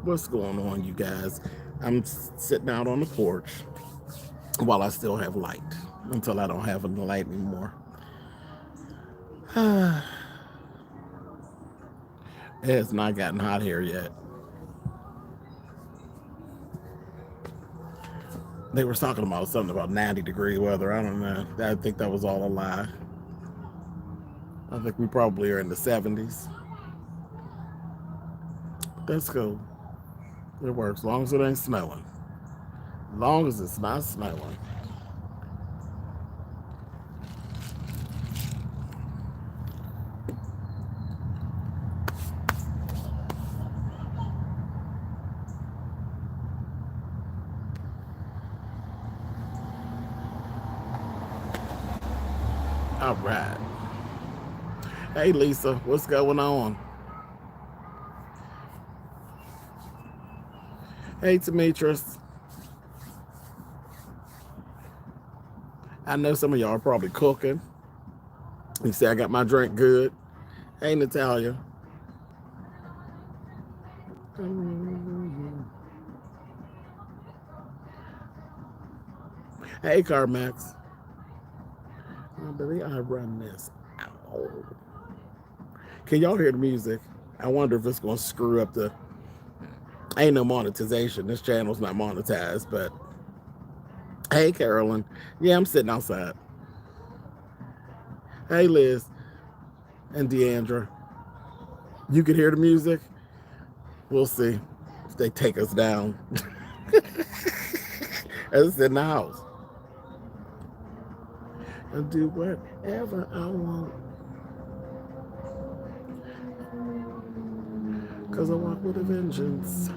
What's going on, you guys? I'm sitting out on the porch while I still have light until I don't have any light anymore. It has not gotten hot here yet. They were talking about something about 90-degree weather. I don't know. I think that was all a lie. I think we probably are in the 70s. That's cool. It works as long as it ain't snowing. As long as it's not snowing. All right. Hey, Lisa, what's going on? Hey, Demetrius. I know some of y'all are probably cooking. You say I got my drink good. Hey, Natalia. Hey, Carmax. Oh, baby, I run this out. Can y'all hear the music? I wonder if it's going to screw up the... Ain't no monetization. This channel's not monetized, but... Hey, Carolyn. Yeah, I'm sitting outside. Hey, Liz and Deandra. You can hear the music? We'll see if they take us down. It's in the house. I'll do whatever I want. Because I walk with a vengeance.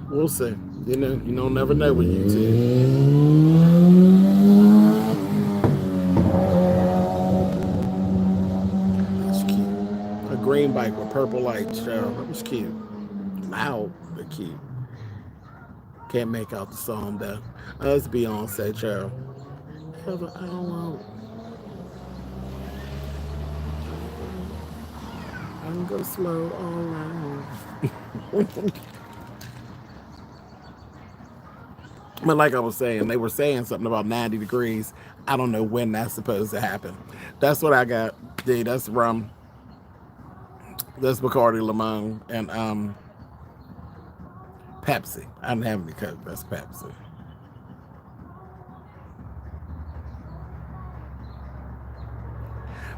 We'll see. You know, never know with YouTube. That's cute. A green bike with purple lights, child. That was cute. Loud, but cute. Can't make out the song though. That's Beyonce, child. Whatever I want. I can go slow all around. But like I was saying, they were saying something about 90 degrees. I don't know when that's supposed to happen. That's what I got. Dude, that's rum. That's Bacardi Limon and Pepsi. I didn't have any Coke. That's Pepsi.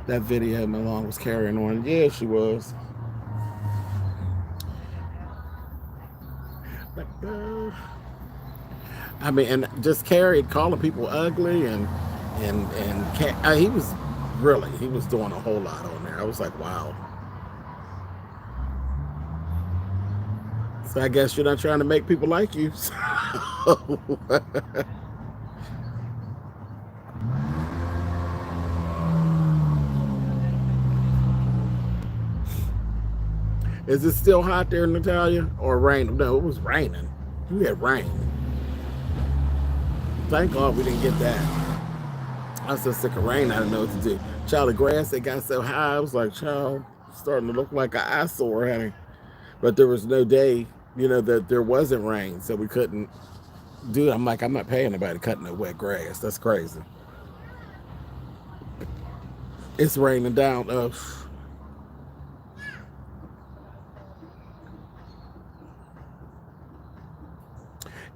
That video Milan was carrying on. Yeah, she was. I mean, and just carried, calling people ugly, and he was doing a whole lot on there. I was like, wow. So I guess you're not trying to make people like you. So. Is it still hot there, Natalia? Or rain? No, it was raining. We had rain. Thank God we didn't get that. I was so sick of rain, I didn't know what to do. Child, the grass, it got so high, I was like, child, starting to look like an eyesore, honey. But there was no day, that there wasn't rain, so we couldn't do it. I'm like, I'm not paying nobody cutting no wet grass. That's crazy. It's raining down.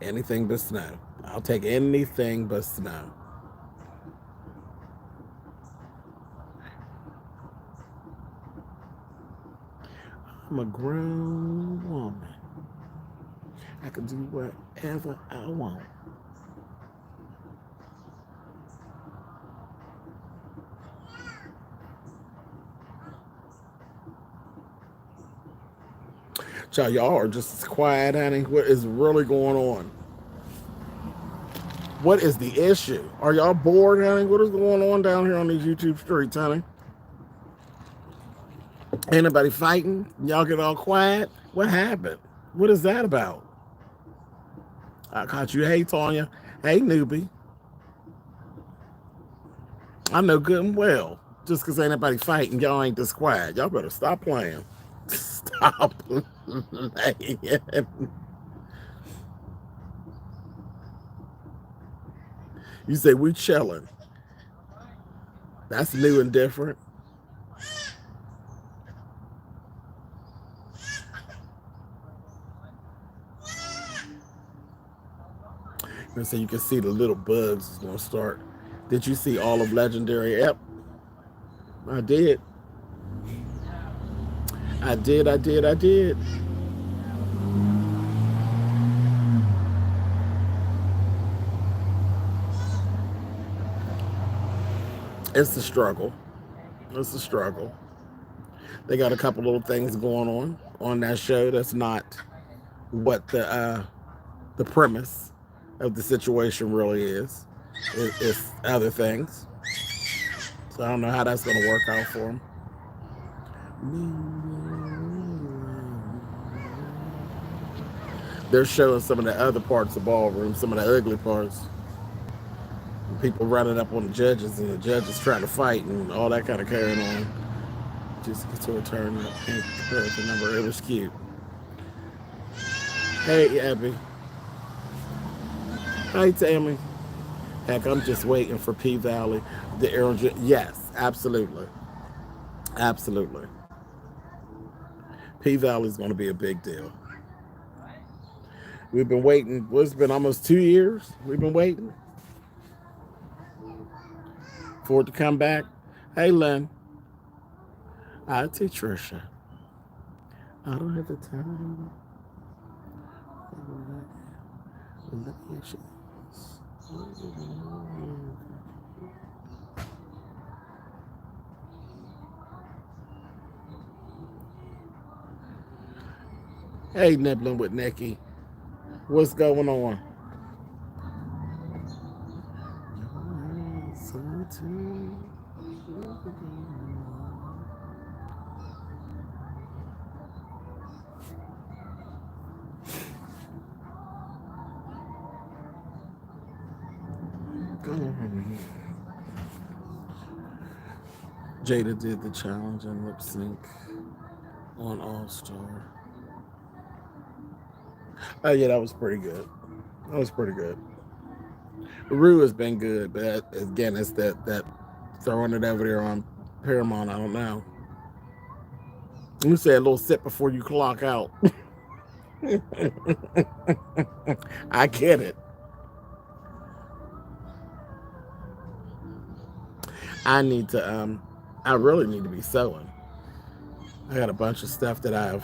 Anything but snow. I'll take anything but snow. I'm a grown woman. I can do whatever I want. Child, y'all are just quiet, honey. What is really going on? What is the issue? Are y'all bored, honey? What is going on down here on these YouTube streets, honey? Ain't nobody fighting. Y'all get all quiet. What happened? What is that about? I caught you. Hey, Tanya. Hey, newbie. I know good and well. Just because ain't nobody fighting, y'all ain't this quiet. Y'all better stop playing. Stop playing. You say we chilling. That's new and different. And so you can see the little bugs is gonna start. Did you see all of Legendary? Yep, I did. I did. It's a struggle. It's a struggle. They got a couple little things going on that show that's not what the premise of the situation really is. It's other things. So I don't know how that's going to work out for them. They're showing some of the other parts of ballroom, some of the ugly parts. People running up on the judges and the judges trying to fight and all that kind of carrying on. Just get to a turn up pink the number. It was cute. Hey, Abby. Hi, Tammy. Heck, I'm just waiting for P Valley. The Aaron. Yes, absolutely. Absolutely. P Valley is going to be a big deal. We've been waiting. It's been almost 2 years. We've been waiting for it to come back. Hey, Len. I take Trisha. I don't have the time. Hey, nibbling with Nikki. What's going on? Jada did the challenge and lip sync on All Star. Oh yeah, that was pretty good. That was pretty good. Rue has been good, but again, it's that throwing it over there on Paramount. I don't know. You say a little sip before you clock out. I get it. I need to. I really need to be sewing. I got a bunch of stuff that I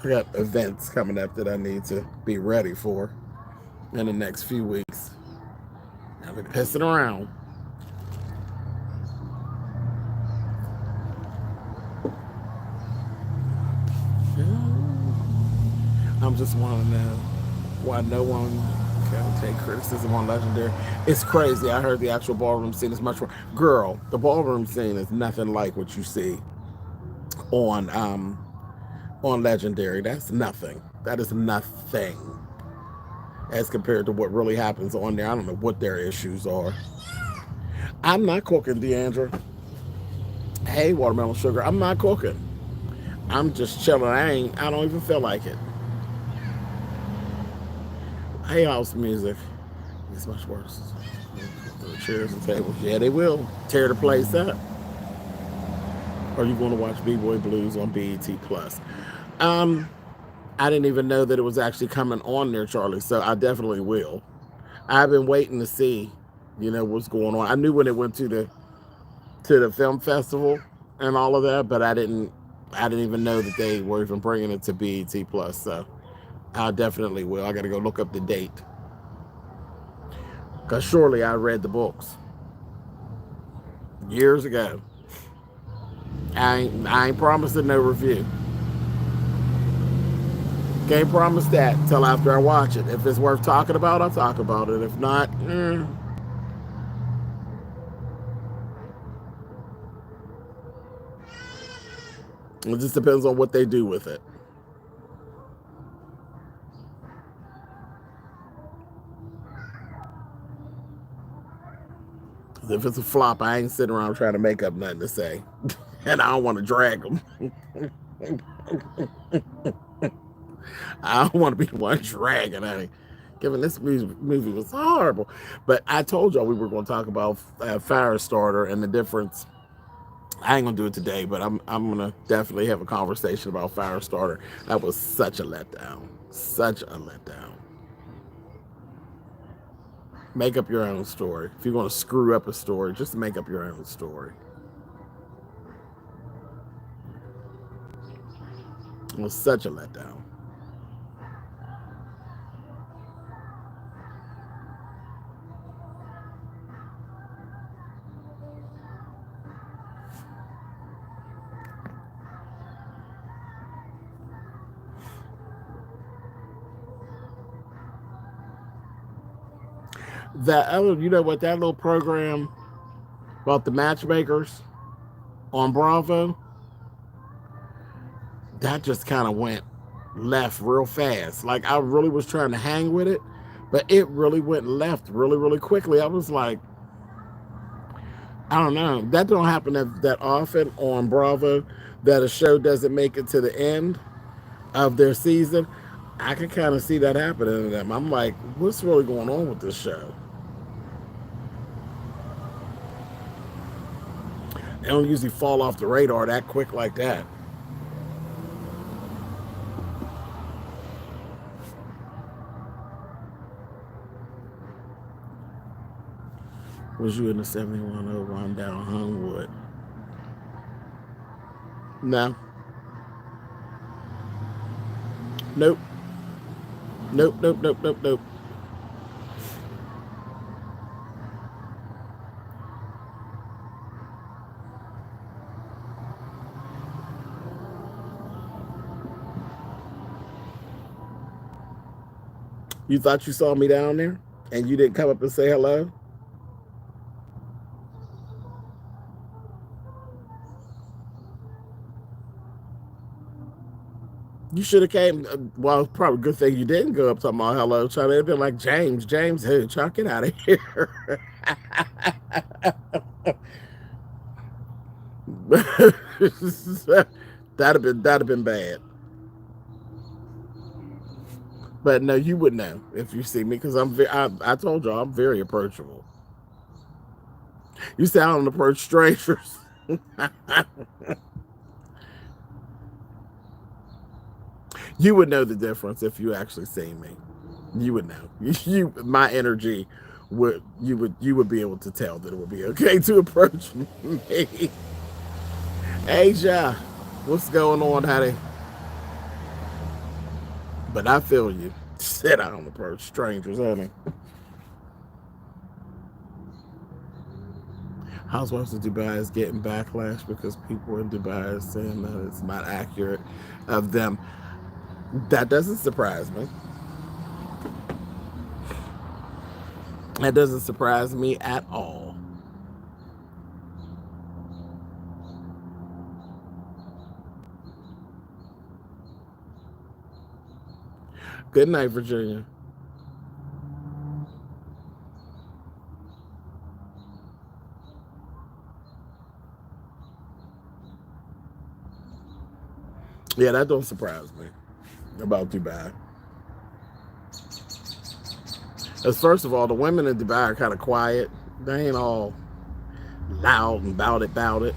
got events coming up that I need to be ready for in the next few weeks. I'll be pissing around. I'm just wanting to know why no one can take criticism on Legendary. It's crazy. I heard the actual ballroom scene is much more. Girl, the ballroom scene is nothing like what you see on Legendary. That's nothing. That is nothing as compared to what really happens on there. I don't know what their issues are. I'm not cooking, Deandra. Hey, watermelon sugar. I'm not cooking. I'm just chilling. I don't even feel like it. Hey, house music. It's much worse. The chairs and tables. Yeah, they will tear the place up. Are you going to watch B-Boy Blues on BET Plus? I didn't even know that it was actually coming on there, Charlie. So I definitely will. I've been waiting to see, what's going on. I knew when it went to the film festival and all of that, but I didn't even know that they were even bringing it to BET Plus. So I definitely will. I got to go look up the date because surely I read the books years ago. I ain't promising no review. Can't promise that until after I watch it. If it's worth talking about, I'll talk about it. If not, It just depends on what they do with it. If it's a flop, I ain't sitting around trying to make up nothing to say. And I don't want to drag them. I don't want to be the one dragging it. Given this movie was horrible. But I told y'all we were going to talk about Firestarter and the difference. I ain't gonna do it today, but I'm gonna definitely have a conversation about Firestarter. That was such a letdown. Such a letdown. Make up your own story. If you're gonna screw up a story, just make up your own story. It was such a letdown. That other, you know what, that little program about the matchmakers on Bravo, that just kind of went left real fast. Like I really was trying to hang with it, but it really went left really, really quickly. I was like, I don't know. That don't happen that often on Bravo, that a show doesn't make it to the end of their season. I can kind of see that happening to them. I'm like, what's really going on with this show? They don't usually fall off the radar that quick like that. Was you in the 7101 down Homewood? No. Nope. Nope, nope, nope, nope, nope. You thought you saw me down there and you didn't come up and say hello? You should have came. Well, probably a good thing you didn't go up talking about hello. Trying to be like, James who? Try to get out of here. that'd have been bad. But no, you would know if you see me because I told y'all I'm very approachable. You say I don't approach strangers. You would know the difference if you actually see me. You would know. My energy you would be able to tell that it would be okay to approach me. Asia, what's going on, honey? But I feel you. Said I don't approach strangers, honey. Housewives of Dubai is getting backlash because people in Dubai are saying that it's not accurate of them. That doesn't surprise me. That doesn't surprise me at all. Good night, Virginia. Yeah, that don't surprise me about Dubai. As first of all, the women in Dubai are kind of quiet. They ain't all loud and bout it.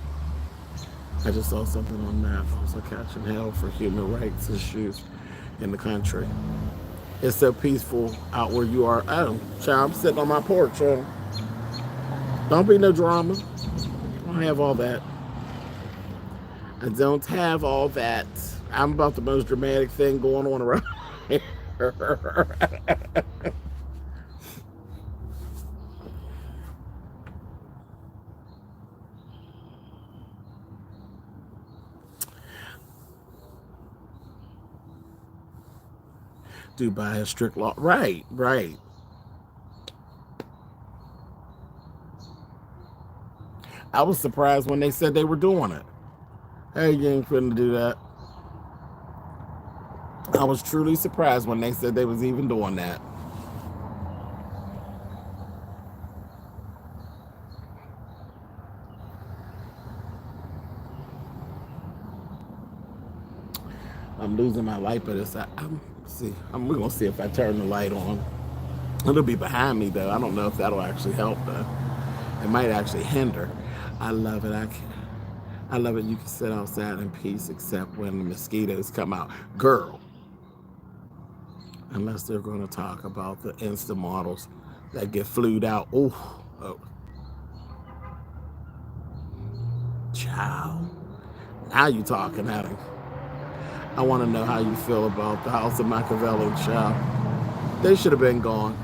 I just saw something on that. Also catching hell for human rights issues in the country. It's so peaceful out where you are. Oh, child, I'm sitting on my porch. Don't be no drama. I don't have all that. I don't have all that. I'm about the most dramatic thing going on around here. Dubai has strict law. Right, right. I was surprised when they said they were doing it. Hey, you ain't finna do that. I was truly surprised when they said they was even doing that. I'm losing my light, but we're gonna see if I turn the light on. It'll be behind me though. I don't know if that'll actually help though. It might actually hinder. I love it. I love it. You can sit outside in peace, except when the mosquitoes come out. Girl, unless they're going to talk about the Insta models that get flued out. Ooh, oh, child. Now you talking at him. I want to know how you feel about the House of Machiavelli, child. They should have been gone.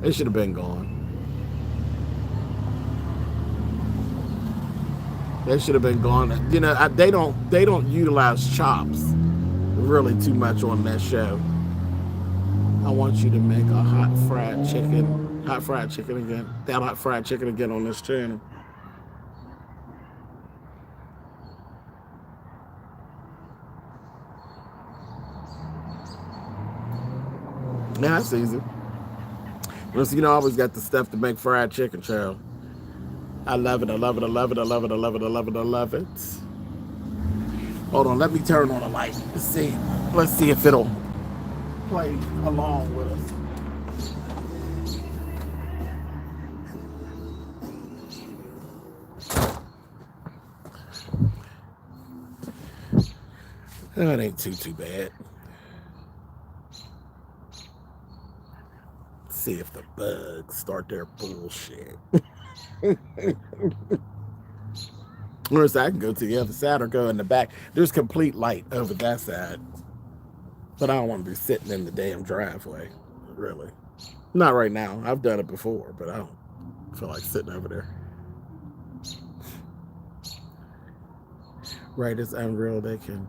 They should have been gone. They should have been gone. You know, they don't utilize chops really too much on that show. I want you to make a hot fried chicken again. That hot fried chicken again on this channel. Yeah, that's easy. You know, I always got the stuff to make fried chicken, child. I love it. I love it. I love it. I love it. I love it. I love it. I love it. Hold on, let me turn on the light. Let's see if it'll play along with us. That ain't too bad. Let's see if the bugs start their bullshit. Whereas I can go to the other side or go in the back. There's complete light over that side. But I don't want to be sitting in the damn driveway, really. Not right now. I've done it before, but I don't feel like sitting over there. Right, it's unreal. They can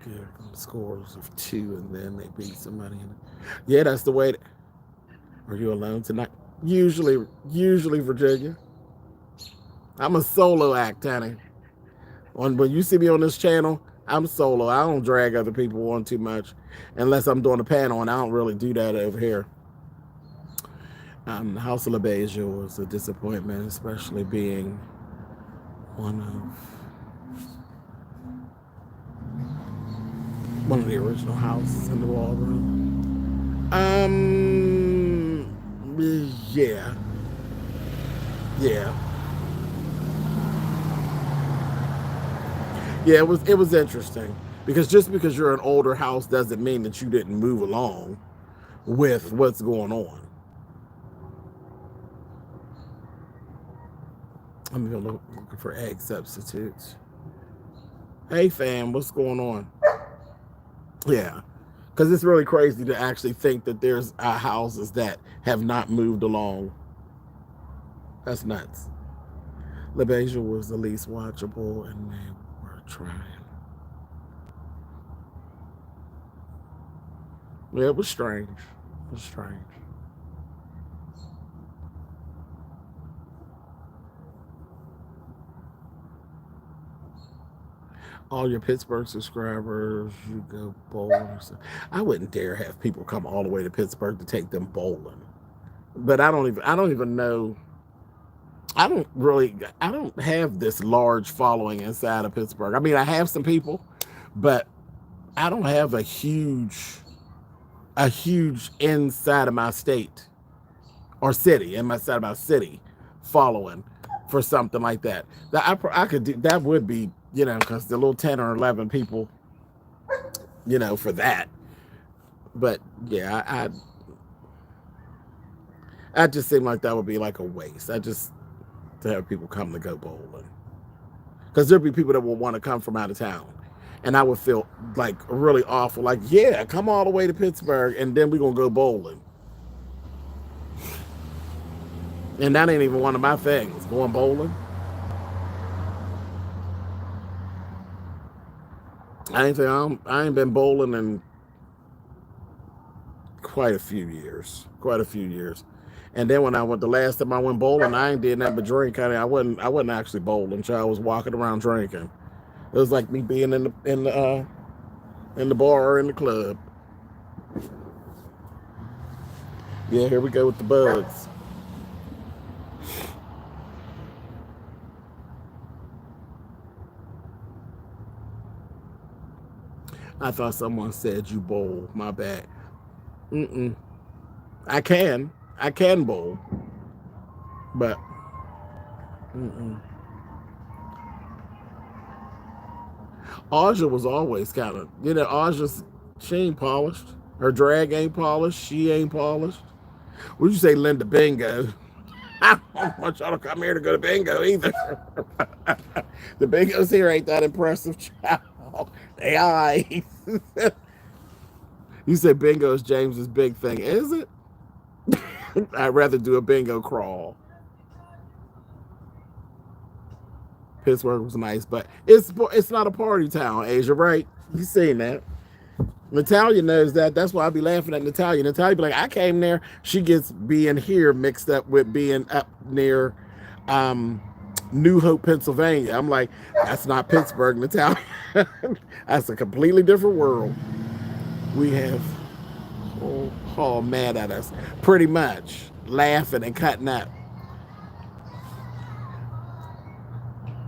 give them scores of 2 and then they beat somebody. Yeah, that's the way. Are you alone tonight? Usually, Virginia. I'm a solo act, honey. When you see me on this channel, I'm solo. I don't drag other people on too much, unless I'm doing a panel, and I don't really do that over here. The House of LaBeija was a disappointment, especially being one of the original houses in the wall room. Yeah, yeah. Yeah, it was interesting because just because you're an older house doesn't mean that you didn't move along with what's going on. I'm looking for egg substitutes. Hey fam, what's going on? Yeah, because it's really crazy to actually think that there's houses that have not moved along. That's nuts. LaBeija was the least watchable, and they were trying. Yeah, it was strange. It was strange. All your Pittsburgh subscribers, you go bowling. I wouldn't dare have people come all the way to Pittsburgh to take them bowling. But I don't even know. I don't have this large following inside of Pittsburgh. I mean, I have some people, but I don't have a huge inside of my state or city, inside of my city following for something like that. That I could do. That would be, because the little 10 or 11 people, for that. But yeah, I just seem like that would be like a waste. To have people come to go bowling, because there'd be people that will want to come from out of town, and I would feel like really awful. Like, yeah, come all the way to Pittsburgh, and then we're gonna go bowling. And that ain't even one of my things, going bowling. I ain't been bowling in quite a few years. And then when I went the last time I went bowling, I ain't did nothing but drink. I wasn't actually bowling. So I was walking around drinking. It was like me being in the bar or in the club. Yeah, here we go with the bugs. I thought someone said you bowl. My bad. Mm-mm. I can. I can bowl. But mm-mm. Aja was always kind of, Aja's, she ain't polished. Her drag ain't polished. She ain't polished. Would you say Linda Bingo? I don't want y'all to come here to go to bingo either. The bingos here ain't that impressive, child. They alright. You said bingo is James's big thing, is it? I'd rather do a bingo crawl. Pittsburgh was nice, but it's not a party town, Asia, right? You seen that? Natalia knows that. That's why I be laughing at Natalia. Natalia be like, I came there. She gets being here mixed up with being up near um, New Hope, Pennsylvania. I'm like, that's not Pittsburgh, Natalia. That's a completely different world. We have all mad at us, pretty much laughing and cutting up.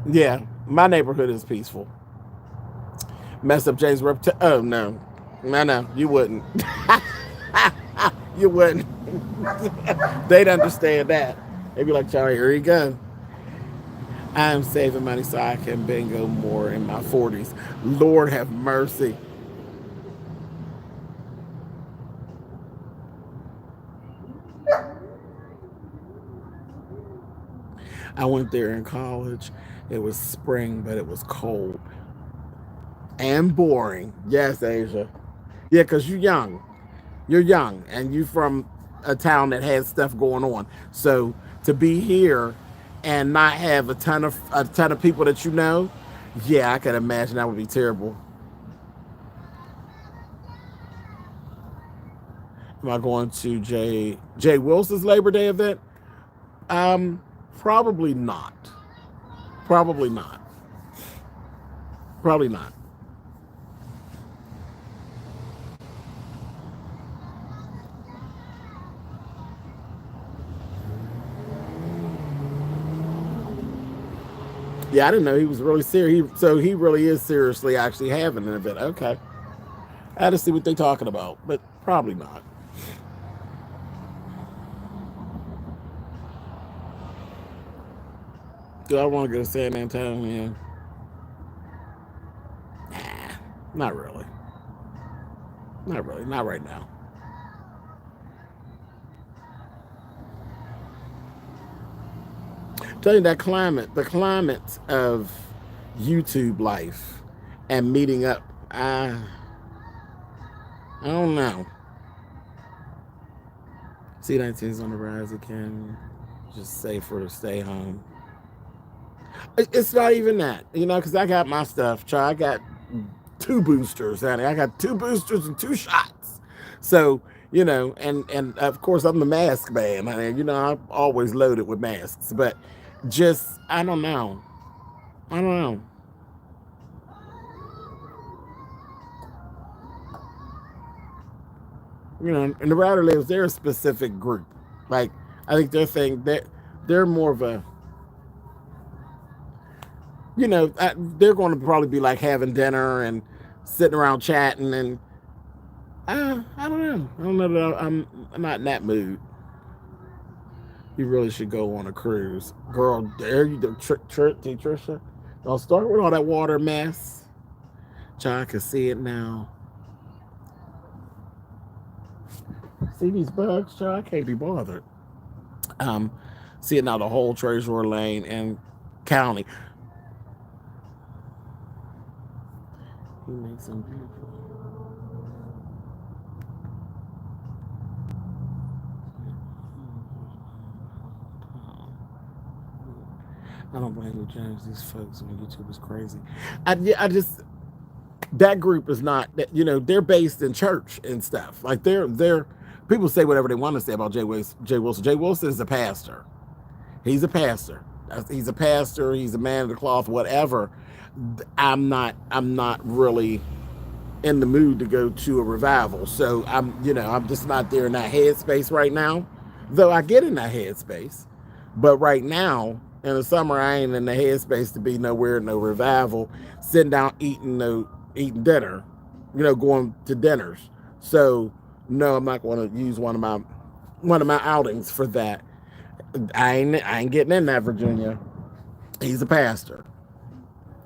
Yeah, my neighborhood is peaceful. Mess up James' reputation. Oh no, no, you wouldn't. You wouldn't. They'd understand that. They'd be like, Charlie, here you go. I'm saving money so I can bingo more in my 40s. Lord have mercy. I went there in college. It was spring, but it was cold and boring. Yes, Asia. Yeah, because you're young. You're young, and you from a town that has stuff going on. So to be here and not have a ton of people that you know, yeah, I can imagine that would be terrible. Am I going to Jay Wilson's Labor Day event? Um, Probably not. Probably not. Probably not. Yeah, I didn't know he was really serious. So he really is seriously actually having an event. Okay, I had to see what they're talking about, but probably not. Do I want to go to San Antonio? Nah, not really. Not really. Not right now. I'm telling you that the climate of YouTube life and meeting up. I don't know. C19 is on the rise again. Just safer to stay home. It's not even that, because I got my stuff. I got two boosters, honey. I got two boosters and two shots. So, and of course I'm the mask man. Honey. I'm always loaded with masks, but just I don't know. I don't know. And the router lives, they're a specific group. Like I think their thing that they're more of a they're going to probably be like having dinner and sitting around chatting and I don't know. I don't know that I'm not in that mood. You really should go on a cruise, girl. Dare you, Trisha? Don't start with all that water mess. Child, I can see it now. See these bugs, child? I can't be bothered. Um, See it now. The whole Treasurer Lane and County. He makes them beautiful. I don't blame you, James. These folks on YouTube is crazy. I just that group is not that they're based in church and stuff. Like they're People say whatever they want to say about Jay Wilson. Jay Wilson is a pastor. He's a pastor. He's a pastor. He's a man of the cloth. Whatever. I'm not. I'm not really in the mood to go to a revival. So I'm just not there in that headspace right now. Though I get in that headspace, but right now in the summer I ain't in the headspace to be nowhere, no revival, sitting down eating dinner, going to dinners. So no, I'm not going to use one of my outings for that. I ain't getting in that, Virginia. He's a pastor.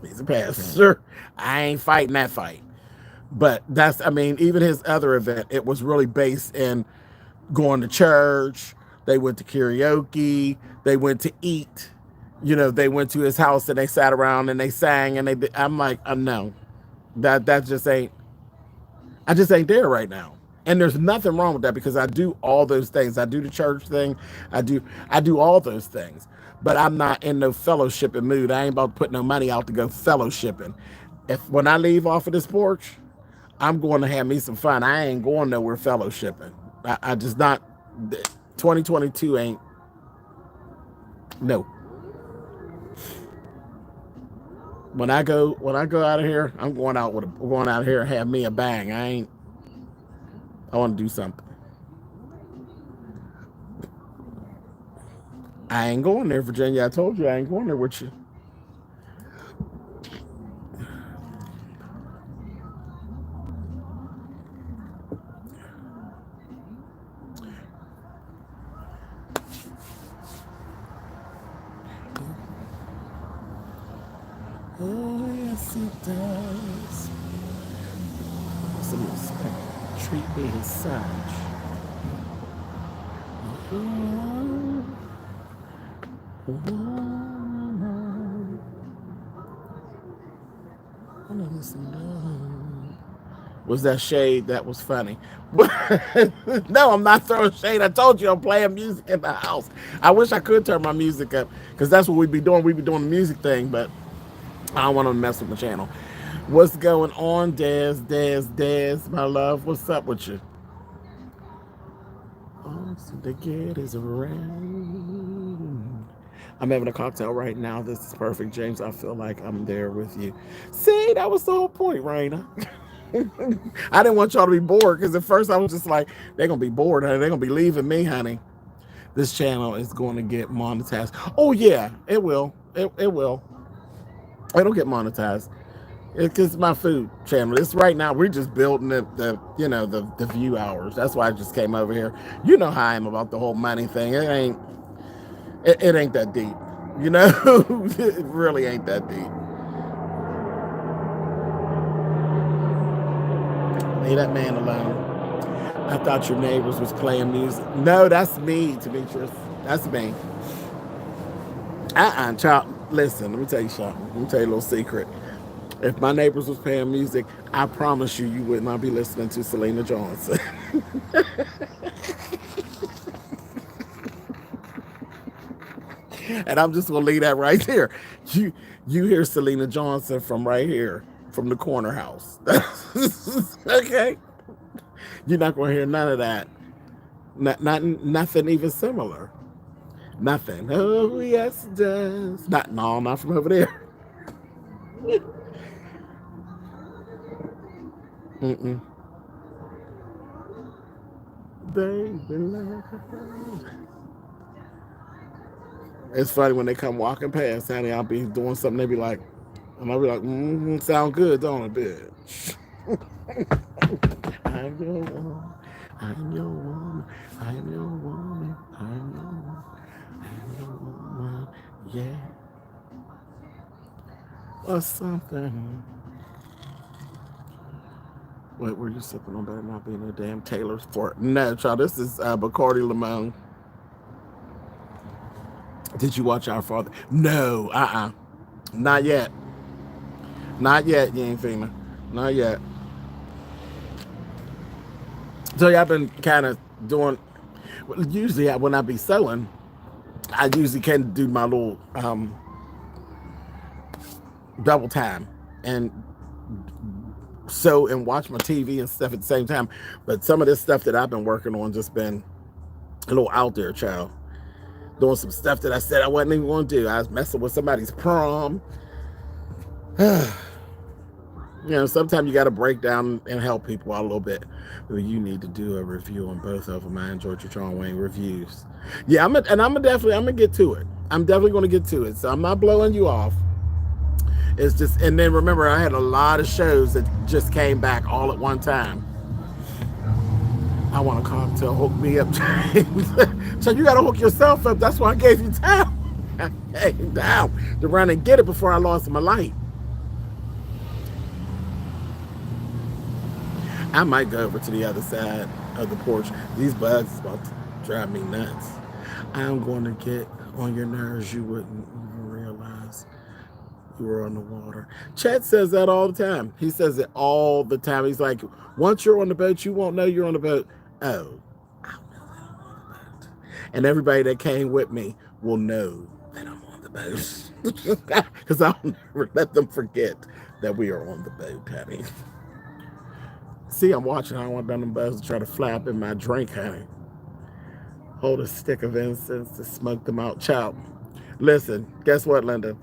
He's a pastor. I ain't fighting that fight. But even his other event, it was really based in going to church. They went to karaoke. They went to eat. They went to his house and they sat around and they sang and I'm like, no, that just ain't. I just ain't there right now. And there's nothing wrong with that because I do all those things. I do the church thing. I do all those things. But I'm not in no fellowshipping mood. I ain't about to put no money out to go fellowshipping. When I leave off of this porch, I'm going to have me some fun. I ain't going nowhere fellowshipping. I just not. 2022 ain't. No. When I go out of here, I'm going out here and have me a bang. I want to do something. I ain't going there, Virginia. I told you I ain't going there with you. Oh, yes, it does. Some treat me as such. Was that shade? That was funny. No, I'm not throwing shade. I told you I'm playing music in the house. I wish I could turn my music up because that's what we'd be doing. We'd be doing the music thing, but I don't want to mess with my channel. What's going on, Daz, my love? What's up with you? All to get is rain. I'm having a cocktail right now. This is perfect, James. I feel like I'm there with you. See, that was the whole point, Raina. I didn't want y'all to be bored because at first I was just like, they're going to be bored, honey. They're going to be leaving me, honey. This channel is going to get monetized. Oh, yeah, it will. It will. It'll get monetized. It's my food channel. It's right now. We're just building the view hours. That's why I just came over here. You know how I am about the whole money thing. It ain't that deep. It really ain't that deep. Leave that man alone. I thought your neighbors was playing music. No, that's me, Demetrius. That's me. Child. Listen, let me tell you something. Let me tell you a little secret. If my neighbors was playing music, I promise you would not be listening to Selena Johnson. And I'm just gonna leave that right there. You hear Selena Johnson from right here, from the corner house. Okay? You're not gonna hear none of that. Nothing even similar. Nothing. Oh yes, it does. Not from over there. Mm-mm. Baby love. It's funny when they come walking past, honey. I'll be doing something. They be like, and I'll be like, sound good, don't it, bitch? I'm your woman. I'm your woman. I'm your woman. I'm your woman. I'm your woman. Yeah. Or something. Wait, were you sipping on better not being a damn Taylor's Fort? No, child. This is Bacardi Limon. Did you watch Our Father? No, not yet. Not yet, you ain't finna. Not yet. So yeah, I've been kind of doing. Usually, when I be selling, I usually can do my little double time and sew and watch my TV and stuff at the same time. But some of this stuff that I've been working on just been a little out there, child. Doing some stuff that I said I wasn't even going to do. I was messing with somebody's prom. You know, sometimes you got to break down and help people out a little bit. But you need to do a review on both of them. I enjoyed your John Wayne reviews. Yeah, I'm gonna get to it. I'm definitely gonna get to it. So I'm not blowing you off. It's just, and then remember, I had a lot of shows that just came back all at one time. I want a cocktail. Hook me up, James. So you got to hook yourself up. That's why I gave you time. I came down to run and get it before I lost my light. I might go over to the other side of the porch. These bugs is about to drive me nuts. I'm going to get on your nerves. You wouldn't even realize you were on the water. Chet says that all the time. He says it all the time. He's like, once you're on the boat, you won't know you're on the boat. Oh, I'll know that I'm on the boat. And everybody that came with me will know that I'm on the boat. Because I'll never let them forget that we are on the boat, honey. See, I'm watching. I don't want them bugs to try to flap in my drink, honey. Hold a stick of incense to smoke them out. Child, listen, guess what, Linda?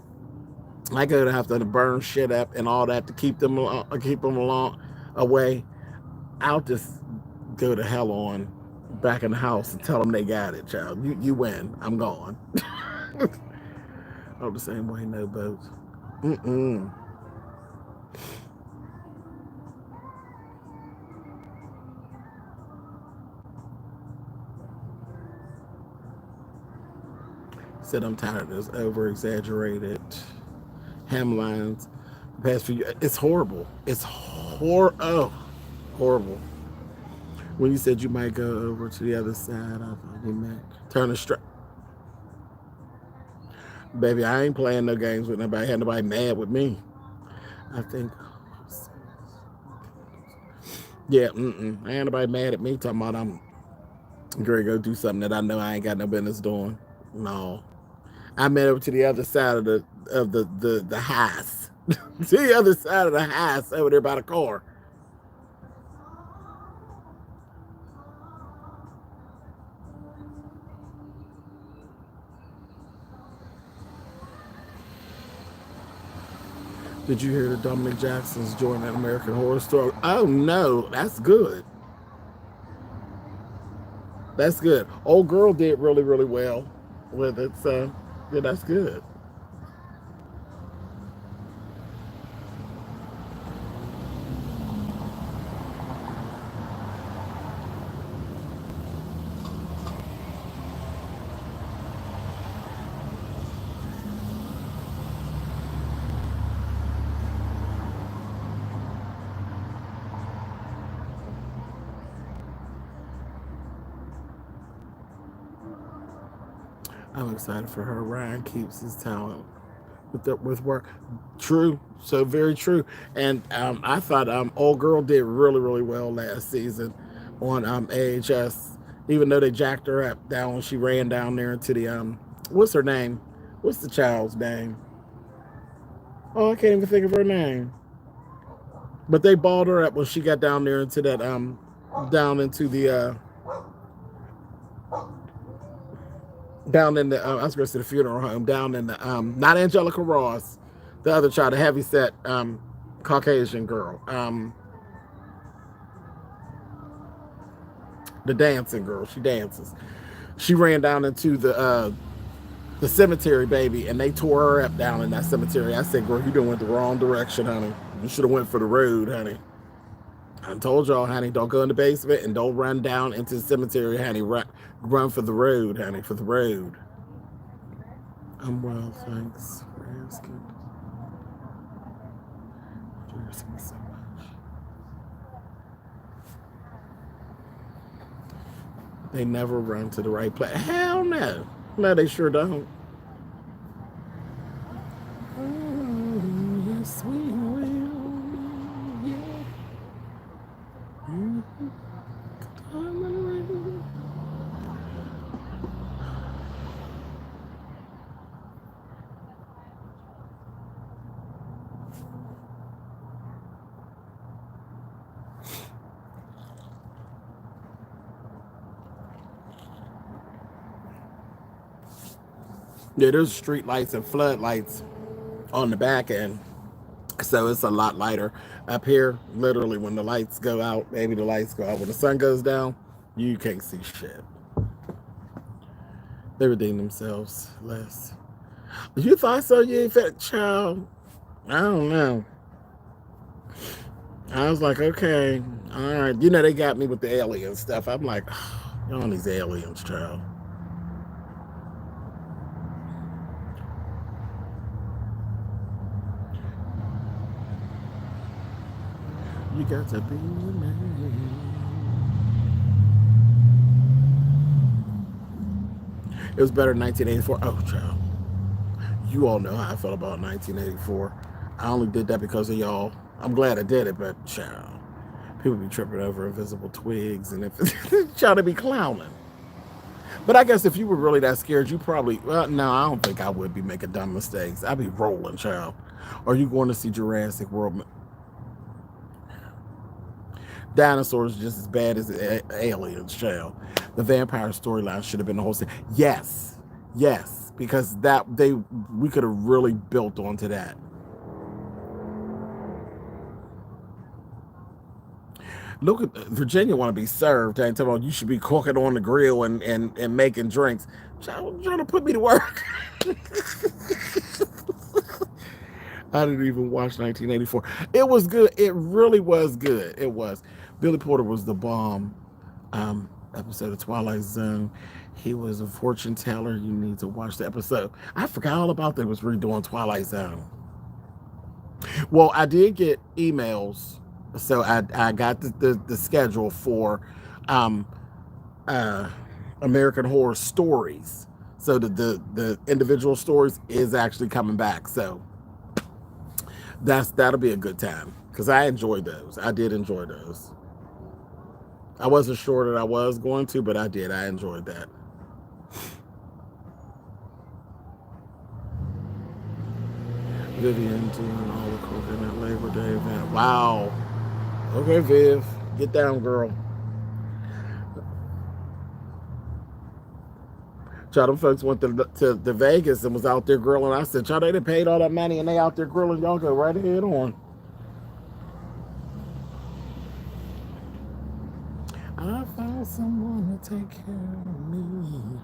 I go to have to burn shit up and all that to keep them along away. I'll just go to hell on back in the house and tell them they got it, child. You win. I'm gone. Oh, the same way, no boats. Mm-mm. Said I'm tired of this over-exaggerated hemlines. The past few years, it's horrible. It's horrible. When you said you might go over to the other side, I thought we meant turn the strap. Baby, I ain't playing no games with nobody. Had nobody mad with me. I think. Yeah, ain't nobody mad at me talking about I'm going to go do something that I know I ain't got no business doing. No. I met over to the other side of the house. To the other side of the house over there by the car. Did you hear that Dominic Jackson's joining an American Horror Story? Oh no, that's good. That's good. Old girl did really, really well with it, so yeah, that's good. I'm excited for her. Ryan keeps his talent with work. True, so very true. And I thought old girl did really, really well last season on AHS. Even though they jacked her up down when she ran down there into the what's her name? What's the child's name? Oh, I can't even think of her name. But they balled her up when she got down there into that down into the down in the I was going to say the funeral home down in the not Angelica Ross, the other child, the heavy set Caucasian girl, the dancing girl. She dances. She ran down into the cemetery, baby, and they tore her up down in that cemetery. I said, girl, you done went the wrong direction, honey. You should have went for the road, honey. I told y'all, honey, don't go in the basement and don't run down into the cemetery, honey. Run for the road, honey, for the road. I'm well, thanks for asking. You're asking so much. They never run to the right place. Hell no. No, they sure don't. Oh, yes, we will. Yeah. Mm-hmm. Yeah, there's street lights and floodlights on the back end. So it's a lot lighter. Up here, literally, when the lights go out, maybe the lights go out. When the sun goes down, you can't see shit. They redeem themselves less. You thought so? You ain't fat child. I don't know. I was like, okay, all right. You know, they got me with the alien stuff. I'm like, oh, y'all on these aliens, child. You got to be man. It was better in 1984. Oh, child. You all know how I felt about 1984. I only did that because of y'all. I'm glad I did it, but child, people be tripping over invisible twigs and if child to be clowning. But I guess if you were really that scared, you probably well, no, I don't think I would be making dumb mistakes. I'd be rolling, child. Are you going to see Jurassic World? Dinosaurs just as bad as aliens, child. The vampire storyline should have been the whole thing. Yes, yes, because that they we could have really built onto that. Look at Virginia want to be served. I ain't talking about you should be cooking on the grill and making drinks. Child, trying to put me to work. I didn't even watch 1984. It was good. It really was good. It was. Billy Porter was the bomb. Episode of Twilight Zone. He was a fortune teller. You need to watch the episode. I forgot all about that. It was redoing Twilight Zone. Well, I did get emails, so I got the schedule for um, uh, American Horror Stories. So the individual stories is actually coming back. So that'll be a good time because I enjoyed those. I did enjoy those. I wasn't sure that I was going to, but I did. I enjoyed that. Vivian doing all the cooking at Labor Day event. Wow. Okay, Viv, get down, girl. Y'all, them folks went to Vegas and was out there grilling. I said, y'all, they done paid all that money and they out there grilling. Y'all go right ahead on. I found someone to take care of me.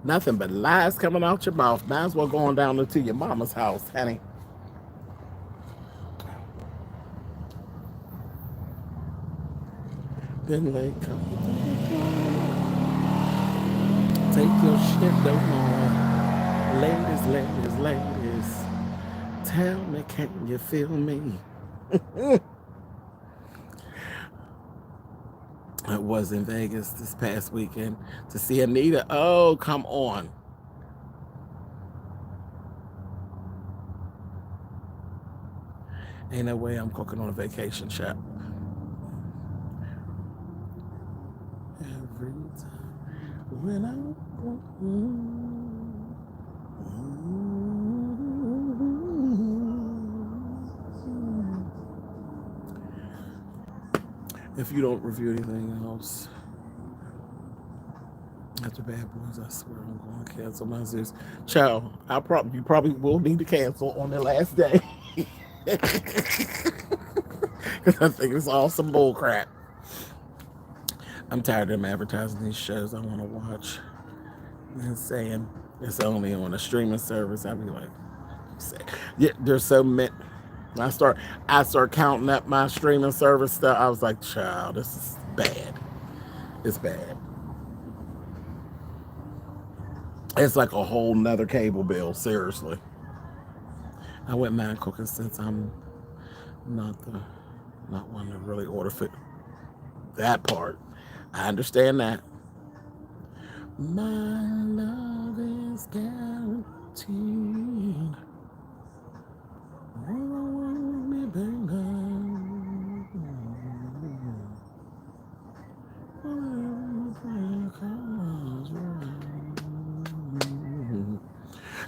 Nothing but lies coming out your mouth. Might as well go on down to your mama's house, honey. Then they come. Take your shit no more. Ladies, ladies, ladies. Tell me, can you feel me? I was in Vegas this past weekend to see Anita. Oh, come on. Ain't no way I'm cooking on a vacation shop. Every time when if you don't review anything else after Bad Boys, I swear I'm going to cancel my Zeus. Ciao. You probably will need to cancel on the last day. Because I think it's all some bull crap. I'm tired of them advertising these shows I want to watch and saying it's only on a streaming service. I'd be like, yeah, there's so many. I start counting up my streaming service stuff. I was like, child, this is bad. It's bad. It's like a whole nother cable bill, seriously. I wouldn't mind cooking since I'm not the not one to really order for that part. I understand that. My love is guaranteed.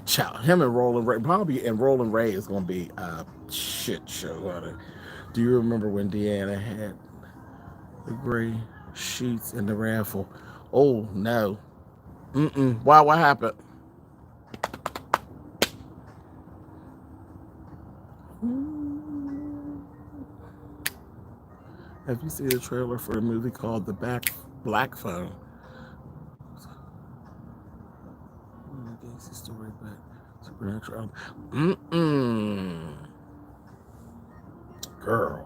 Child, him and Roland Ray, Bobby and Roland Ray is gonna be a shit show. Honey. Do you remember when Deanna had the gray sheets in the raffle? Oh no. Mm-mm. Why? What happened? Have you seen the trailer for a movie called The Black Phone? Gacy story, but supernatural. Girl.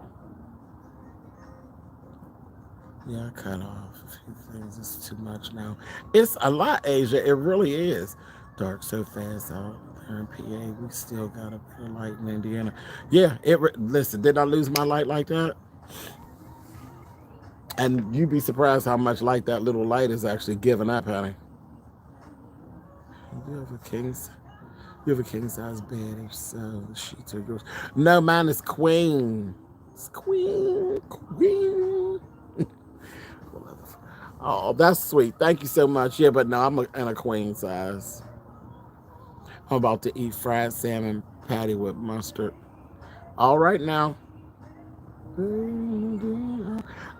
Yeah, I cut off a few things. It's too much now. It's a lot, Asia. It really is. Dark so fast out there in PA. We still got a bit of light in Indiana. Yeah, listen, did I lose my light like that? And you'd be surprised how much light that little light is actually giving up, honey. You have a king size bed, if so the sheets are yours. No, mine is queen. It's queen. Oh, that's sweet. Thank you so much. Yeah, but no, I'm in a queen size. I'm about to eat fried salmon patty with mustard. All right now.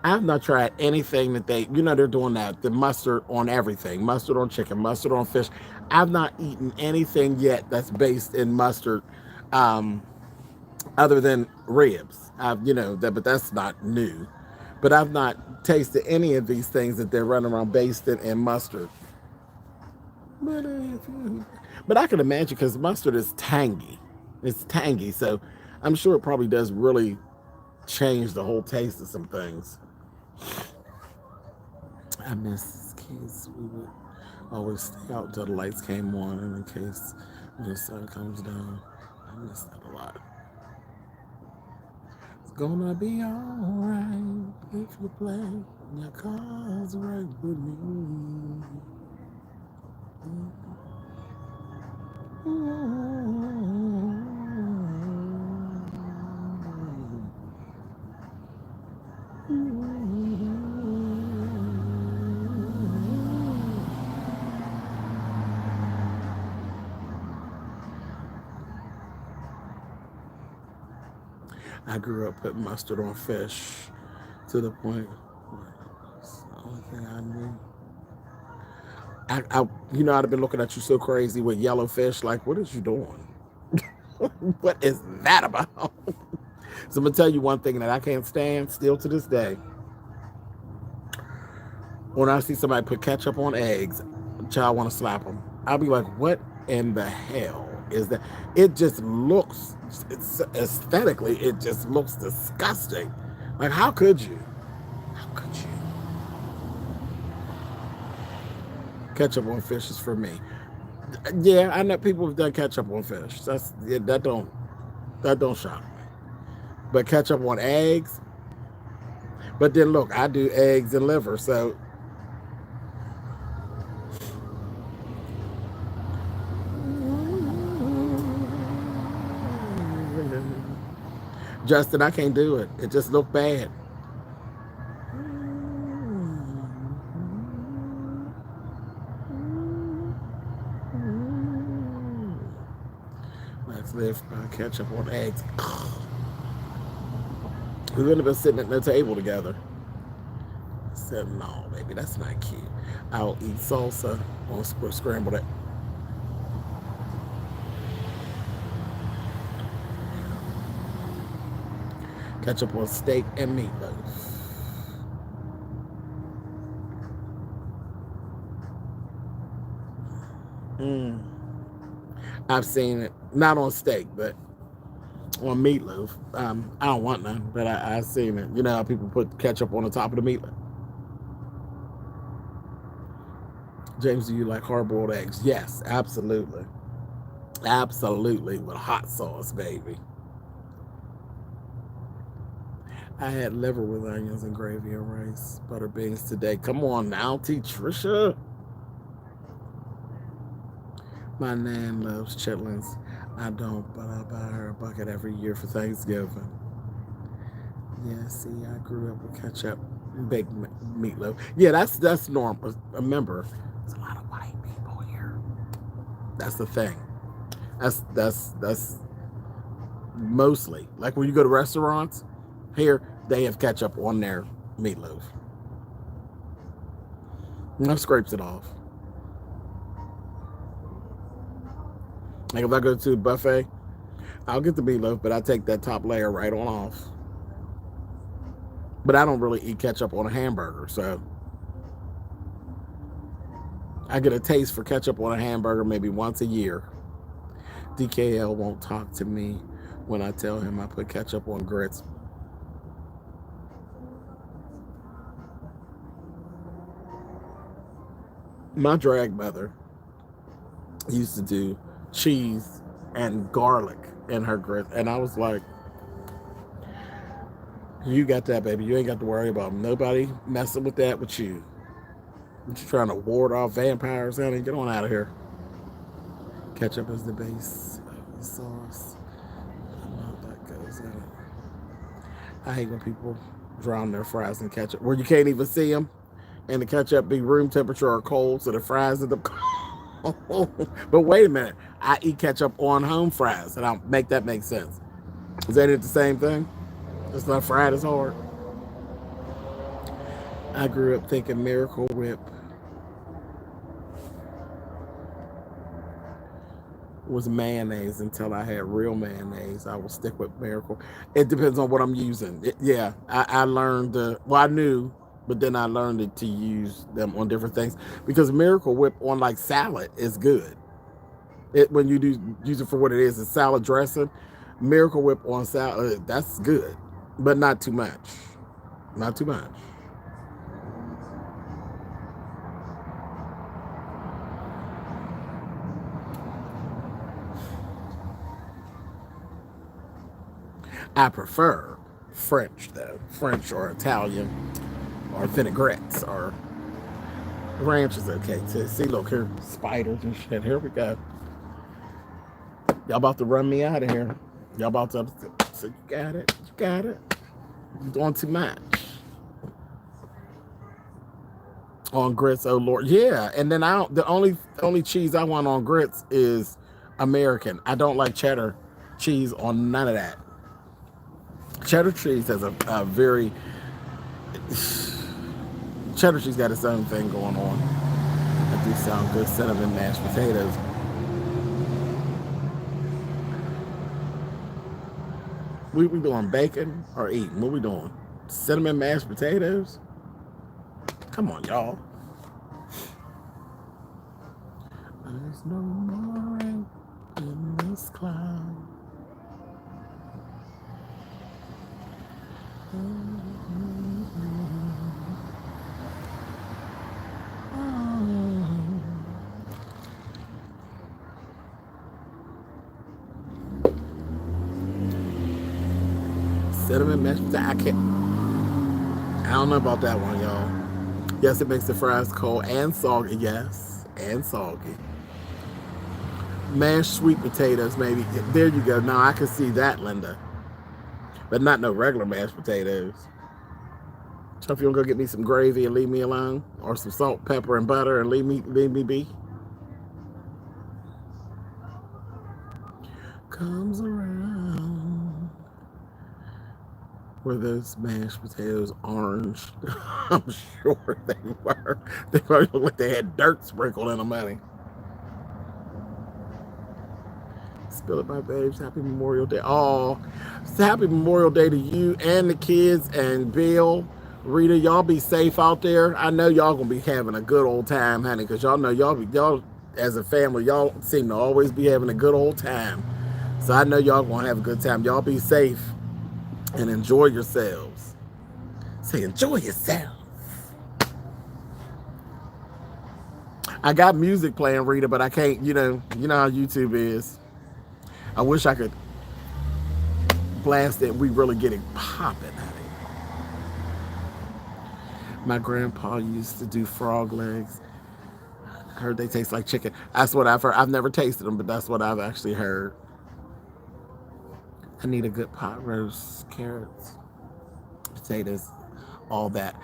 I've not tried anything that they're doing that. The mustard on everything. Mustard on chicken, mustard on fish. I've not eaten anything yet that's based in mustard, other than ribs. But that's not new. But I've not tasted any of these things that they're running around based in mustard. But I can imagine because mustard is tangy. It's tangy, so I'm sure it probably does really change the whole taste of some things. I miss kids. We would always stay out until the lights came on, and in case the sun comes down. I miss that a lot. It's gonna be alright if you play your cards right with me. I grew up putting mustard on fish to the point where it's the only thing I knew. I'd have been looking at you so crazy with yellow fish. Like, what is you doing? What is that about? So I'm gonna tell you one thing that I can't stand still to this day. When I see somebody put ketchup on eggs, child want to slap them. I'll be like, what in the hell is that? It just looks, aesthetically, it just looks disgusting. Like, how could you? How could you? Ketchup on fish is for me. Yeah, I know people have done ketchup on fish. That don't shock me. But ketchup on eggs. But then look, I do eggs and liver, so. Justin, I can't do it. It just looked bad. Let's live by ketchup on eggs. We wouldn't have been sitting at the table together. I said, no, baby, that's not cute. I'll eat salsa on scrambled egg. Ketchup on steak and meatloaf. I've seen it, not on steak, but on meatloaf. I don't want none, but I've seen it. You know how people put ketchup on the top of the meatloaf? James, do you like hard-boiled eggs? Yes, absolutely. Absolutely, with hot sauce, baby. I had liver with onions and gravy and rice, butter beans today. Come on now, T. Trisha. My nan loves chitlins. I don't, but I buy her a bucket every year for Thanksgiving. Yeah, see, I grew up with ketchup and baked meatloaf. Yeah, that's normal. Remember, there's a lot of white people here. That's the thing. That's mostly like when you go to restaurants here, they have ketchup on their meatloaf. And that scrapes it off. Like if I go to a buffet, I'll get the meatloaf, but I take that top layer right on off. But I don't really eat ketchup on a hamburger, so I get a taste for ketchup on a hamburger maybe once a year. DKL won't talk to me when I tell him I put ketchup on grits. My drag mother used to do cheese and garlic in her grits, and I was like, you got that, baby. You ain't got to worry about nobody messing with that with you. What you trying to ward off vampires, honey? Get on out of here. Ketchup is the base of the sauce. I love that goes in it. I hate when people drown their fries in ketchup, where you can't even see them, and the ketchup be room temperature or cold, so the fries end up cold. But wait a minute, I eat ketchup on home fries, and I'll make that make sense. Is that it the same thing? It's not fried as hard. I grew up thinking Miracle Whip was mayonnaise until I had real mayonnaise. I will stick with Miracle. It depends on what I'm using. Yeah, I learned well, I knew, but then I learned to use them on different things because Miracle Whip on like salad is good. When you do use it for what it is, it's salad dressing. Miracle Whip on salad, that's good, but not too much. Not too much. I prefer French though, French or Italian or vinaigrettes or ranch is okay too. See, look here, spiders and shit. Here we go. Y'all about to run me out of here. Y'all about to. So you got it. You got it. You're doing too much. On grits, oh Lord, yeah. And then I don't. The only cheese I want on grits is American. I don't like cheddar cheese on none of that. Cheddar cheese has a very cheddar cheese got its own thing going on. That do sound good. Cinnamon mashed potatoes. We doing bacon or eating? What we doing? Cinnamon mashed potatoes? Come on, y'all. There's no more rain in this cloud. Cinnamon mashed potato. I don't know about that one, y'all. Yes, it makes the fries cold and soggy. Yes, and soggy. Mashed sweet potatoes, maybe. There you go. Now I can see that, Linda. But not no regular mashed potatoes. So if you want to go get me some gravy and leave me alone, or some salt, pepper, and butter and leave me be. Comes around. Were those mashed potatoes orange? I'm sure they were. They probably looked like they had dirt sprinkled in them, honey. Spill it, my babes. Happy Memorial Day. Oh, happy Memorial Day to you and the kids and Bill. Rita, y'all be safe out there. I know y'all gonna be having a good old time, honey, because y'all know y'all as a family, y'all seem to always be having a good old time. So I know y'all gonna have a good time. Y'all be safe and enjoy yourselves. Say enjoy yourself. I got music playing, Rita, but I can't, you know how YouTube is. I wish I could blast it. We really get it popping, honey. My grandpa used to do frog legs. I heard they taste like chicken. That's what I've heard. I've never tasted them, but that's what I've actually heard. I need a good pot roast, carrots, potatoes, all that.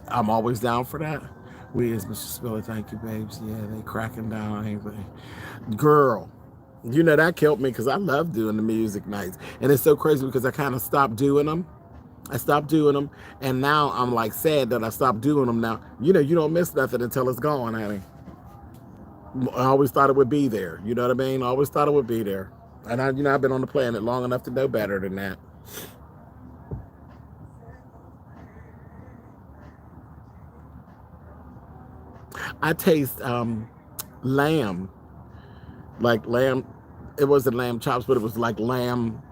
I'm always down for that. We as Mr. Spiller, thank you, babes. Yeah, they cracking down, ain't they? Girl, you know that killed me because I love doing the music nights. And it's so crazy because I kind of stopped doing them. And now I'm like sad that I stopped doing them now. You know, you don't miss nothing until it's gone, honey. I always thought it would be there. You know what I mean? I always thought it would be there. And I've been on the planet long enough to know better than that. I taste lamb, like lamb. It wasn't lamb chops, but it was like lamb.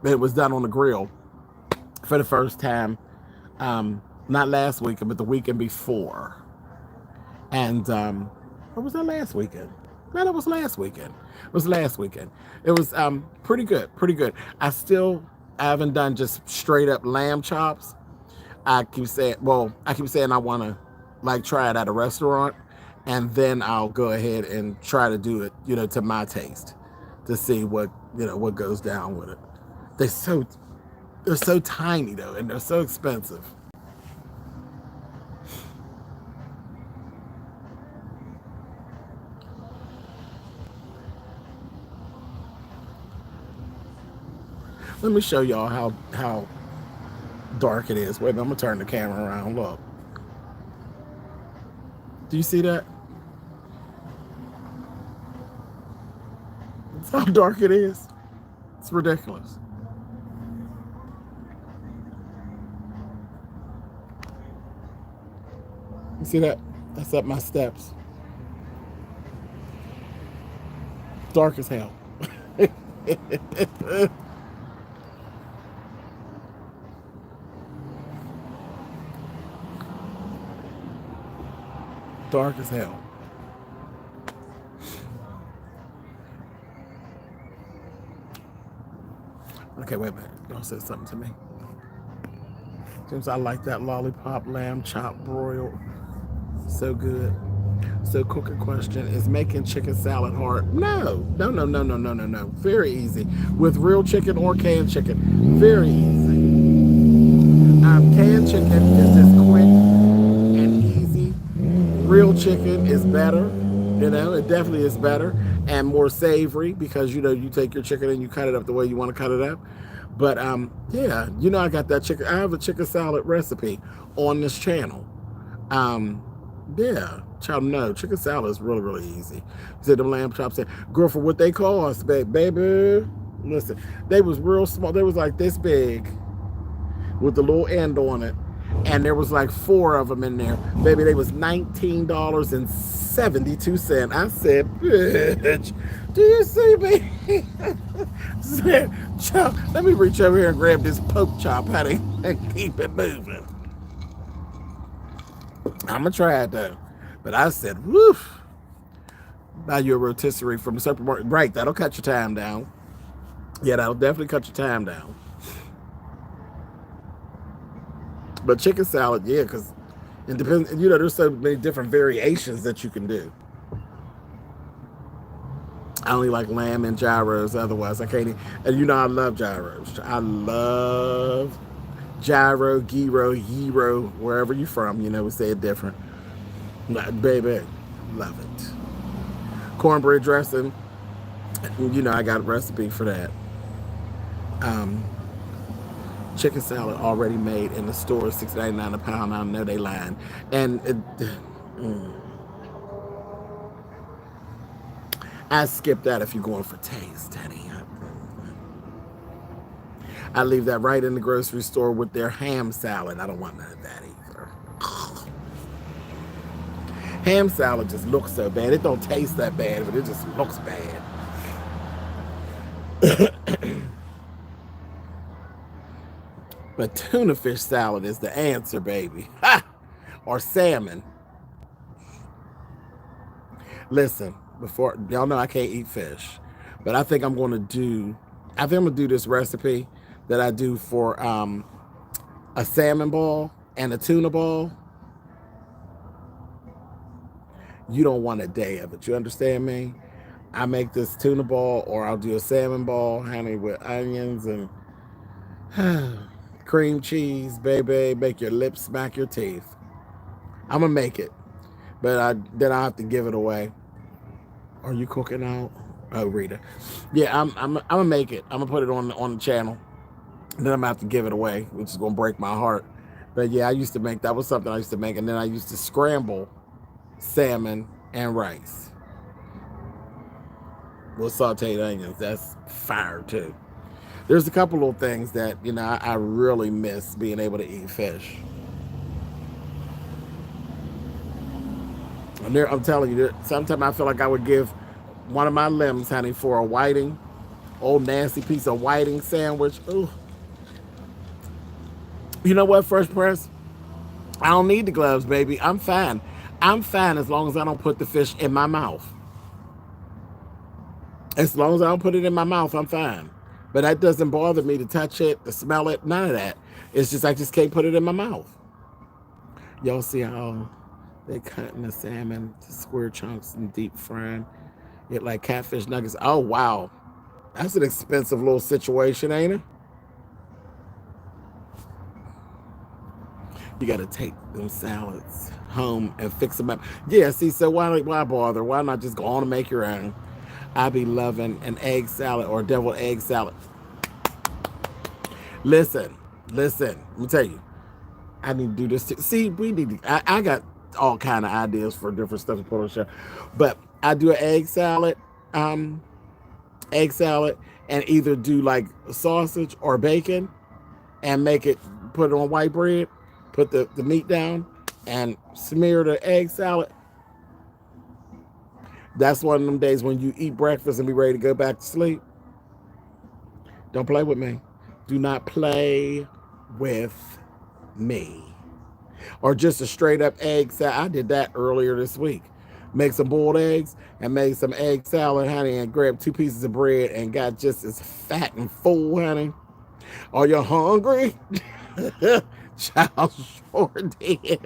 It was done on the grill for the first time. Not last weekend, but the weekend before. And or was that last weekend? No, that was last weekend. It was last weekend. It was pretty good, pretty good. I haven't done just straight up lamb chops. I keep saying I want to like try it at a restaurant, and then I'll go ahead and try to do it, to my taste, to see what goes down with it. They're so they're so tiny though, and they're so expensive. Let me show y'all how dark it is. Wait, I'm gonna turn the camera around. Look, do you see that? That's how dark it is. It's ridiculous. You see that? That's up my steps. Dark as hell. Dark as hell. Okay, wait a minute. Don't say something to me. Since I like that lollipop lamb chop broiled. So good. So cooking question, is making chicken salad hard? No. No, no, no, no, no, no, no. Very easy. With real chicken or canned chicken. Very easy. Canned chicken is just quick and easy. Real chicken is better. It definitely is better and more savory because you take your chicken and you cut it up the way you want to cut it up. But yeah, I got that chicken. I have a chicken salad recipe on this channel. Yeah, child, no, chicken salad is really, really easy. Said them lamb chops, girl, for what they cost, baby. Listen, they was real small. They was like this big with the little end on it. And there was like 4 of them in there. Baby, they was $19.72. I said, bitch, do you see me? Said, child, let me reach over here and grab this pork chop, honey, and keep it moving. I'm going to try it, though. But I said, woof. Buy you a rotisserie from the supermarket. Right, that'll cut your time down. Yeah, that'll definitely cut your time down. But chicken salad, yeah, because it depends. There's so many different variations that you can do. I only like lamb and gyros. Otherwise, I can't eat. And I love gyros. I love gyro, gyro, wherever you're from. We say it different. Baby, love it. Cornbread dressing. I got a recipe for that. Chicken salad already made in the store, $6.99 a pound. I know they lying. And I skip that if you're going for taste, honey. I leave that right in the grocery store with their ham salad. I don't want none of that either. Ham salad just looks so bad. It don't taste that bad, but it just looks bad. But tuna fish salad is the answer, baby. Ha! Or salmon. Listen, before y'all know I can't eat fish, but I think I'm gonna do this recipe that I do for a salmon ball and a tuna ball. You don't want a day of it. You understand me? I make this tuna ball, or I'll do a salmon ball, honey, with onions and cream cheese, baby. Make your lips smack your teeth. I'm gonna make it, but then I have to give it away. Are you cooking out? Oh, Rita. Yeah, I'm gonna make it. I'm gonna put it on the channel. Then I'm gonna have to give it away, which is gonna break my heart. But yeah, that was something I used to make, and then I used to scramble salmon and rice. with sauteed onions. That's fire too. There's a couple little things that, you know, I really miss being able to eat fish. And I'm telling you, sometimes I feel like I would give one of my limbs, honey, for a whiting, old nasty piece of whiting sandwich. Ooh. You know what, Fresh Prince? I don't need the gloves, baby. I'm fine. I'm fine as long as I don't put the fish in my mouth. As long as I don't put it in my mouth, I'm fine. But that doesn't bother me to touch it, to smell it, none of that. It's just I just can't put it in my mouth. Y'all see how they cutting the salmon to square chunks and deep frying it like catfish nuggets. Oh, wow. That's an expensive little situation, ain't it? You got to take them salads home and fix them up. Yeah, see, so why bother? Why not just go on and make your own? I be loving an egg salad or deviled egg salad. Listen, let me tell you. I need to do this too. See, we need to, I got all kind of ideas for different stuff to put on the show. But I do an um, egg salad, and either do like sausage or bacon and make it, put it on white bread, put the meat down, and smear the egg salad. That's one of them days when you eat breakfast and be ready to go back to sleep. Don't play with me. Do not play with me. Or just a straight up egg salad. I did that earlier this week. Make some boiled eggs and made some egg salad, honey, and grabbed 2 pieces of bread and got just as fat and full, honey. Are you hungry? Child sure did.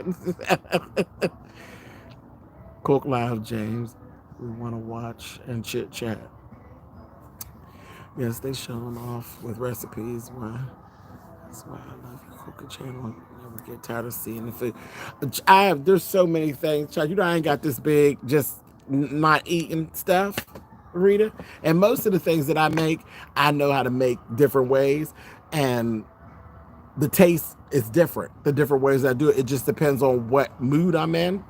Cook Live, James. We want to watch and chit chat. Yes, they showing off with recipes. Why? That's why I love your cooking channel. I never get tired of seeing the food. There's so many things. Child, you know, I ain't got this big just not eating stuff, Rita. And most of the things that I make, I know how to make different ways. And the taste is different. The different ways I do it, it just depends on what mood I'm in.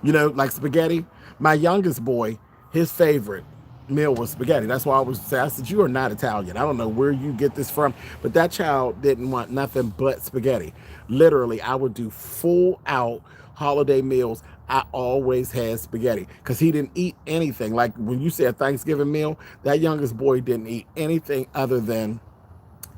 You know, like spaghetti. My youngest boy, his favorite meal was spaghetti. That's why I was say, I said, you are not Italian. I don't know where you get this from, but that child didn't want nothing but spaghetti. Literally, I would do full out holiday meals. I always had spaghetti because he didn't eat anything. Like when you say a Thanksgiving meal, that youngest boy didn't eat anything other than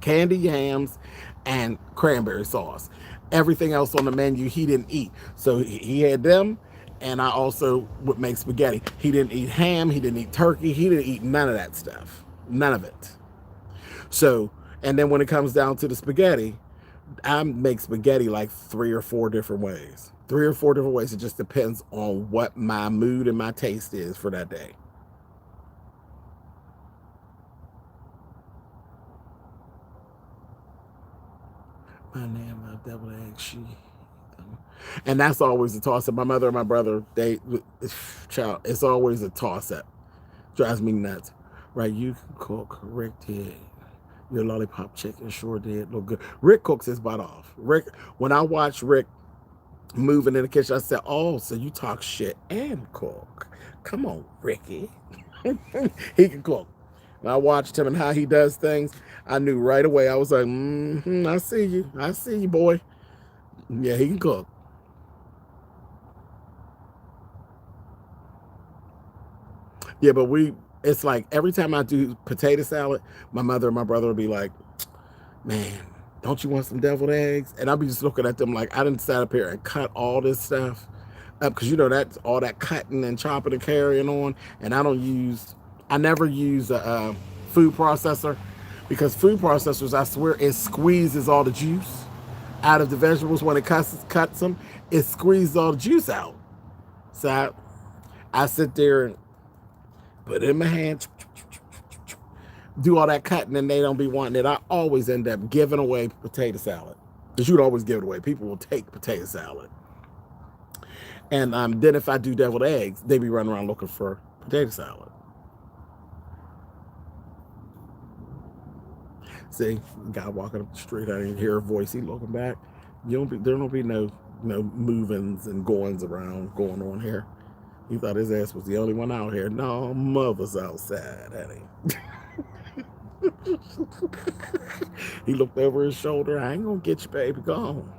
candy yams and cranberry sauce. Everything else on the menu he didn't eat. So he had them, and I also would make spaghetti. He didn't eat ham, he didn't eat turkey, he didn't eat none of that stuff. None of it. So, and then when it comes down to the spaghetti, I make spaghetti like 3 or 4 different ways. 3 or 4 different ways. It just depends on what my mood and my taste is for that day. My name, my devil egg, she. And that's always a toss up. My mother and my brother, child, it's always a toss up. Drives me nuts. Right, you can cook. Rick did. Your lollipop chicken sure did look good. Rick cooks his butt off. Rick, when I watch Rick moving in the kitchen, I said, oh, so you talk shit and cook. Come on, Ricky. He can cook. When I watched him and how he does things, I knew right away. I was like, I see you. I see you, boy. Yeah, he can cook. Yeah, but it's like every time I do potato salad, my mother and my brother will be like, man, don't you want some deviled eggs? And I'll be just looking at them like I didn't sat up here and cut all this stuff up because you know that's all that cutting and chopping and carrying on. And I never use a food processor because food processors, I swear, it squeezes all the juice out of the vegetables when it cuts them. It squeezes all the juice out. So I sit there and put it in my hand, do all that cutting, and they don't be wanting it. I always end up giving away potato salad because you'd always give it away. People will take potato salad. And then if I do deviled eggs, they be running around looking for potato salad. See, guy walking up the street, I didn't hear a voice. He looking back. There don't be no movings and goings around going on here. He thought his ass was the only one out here. No, mother's outside, honey. He looked over his shoulder. I ain't gonna get you, baby. Go on.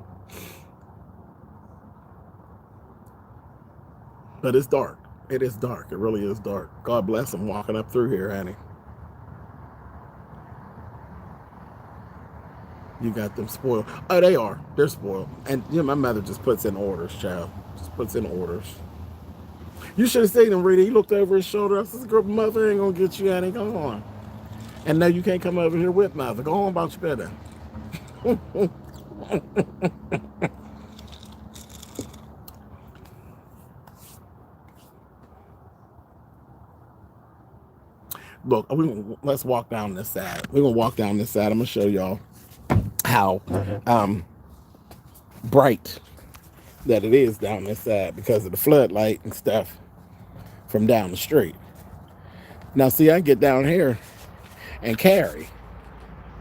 But it's dark. It is dark. It really is dark. God bless him walking up through here, honey. You got them spoiled. Oh, they are. They're spoiled. And you know, my mother just puts in orders, child. Just puts in orders. You should have seen him, Rita. He looked over his shoulder. I said, girl, mother ain't gonna get you, honey. Go on. And no, you can't come over here with mother. Go on about your better. Look, let's walk down this side. We're gonna walk down this side. I'm gonna show y'all how bright that it is down this side because of the floodlight and stuff from down the street. Now, see, I get down here and carry,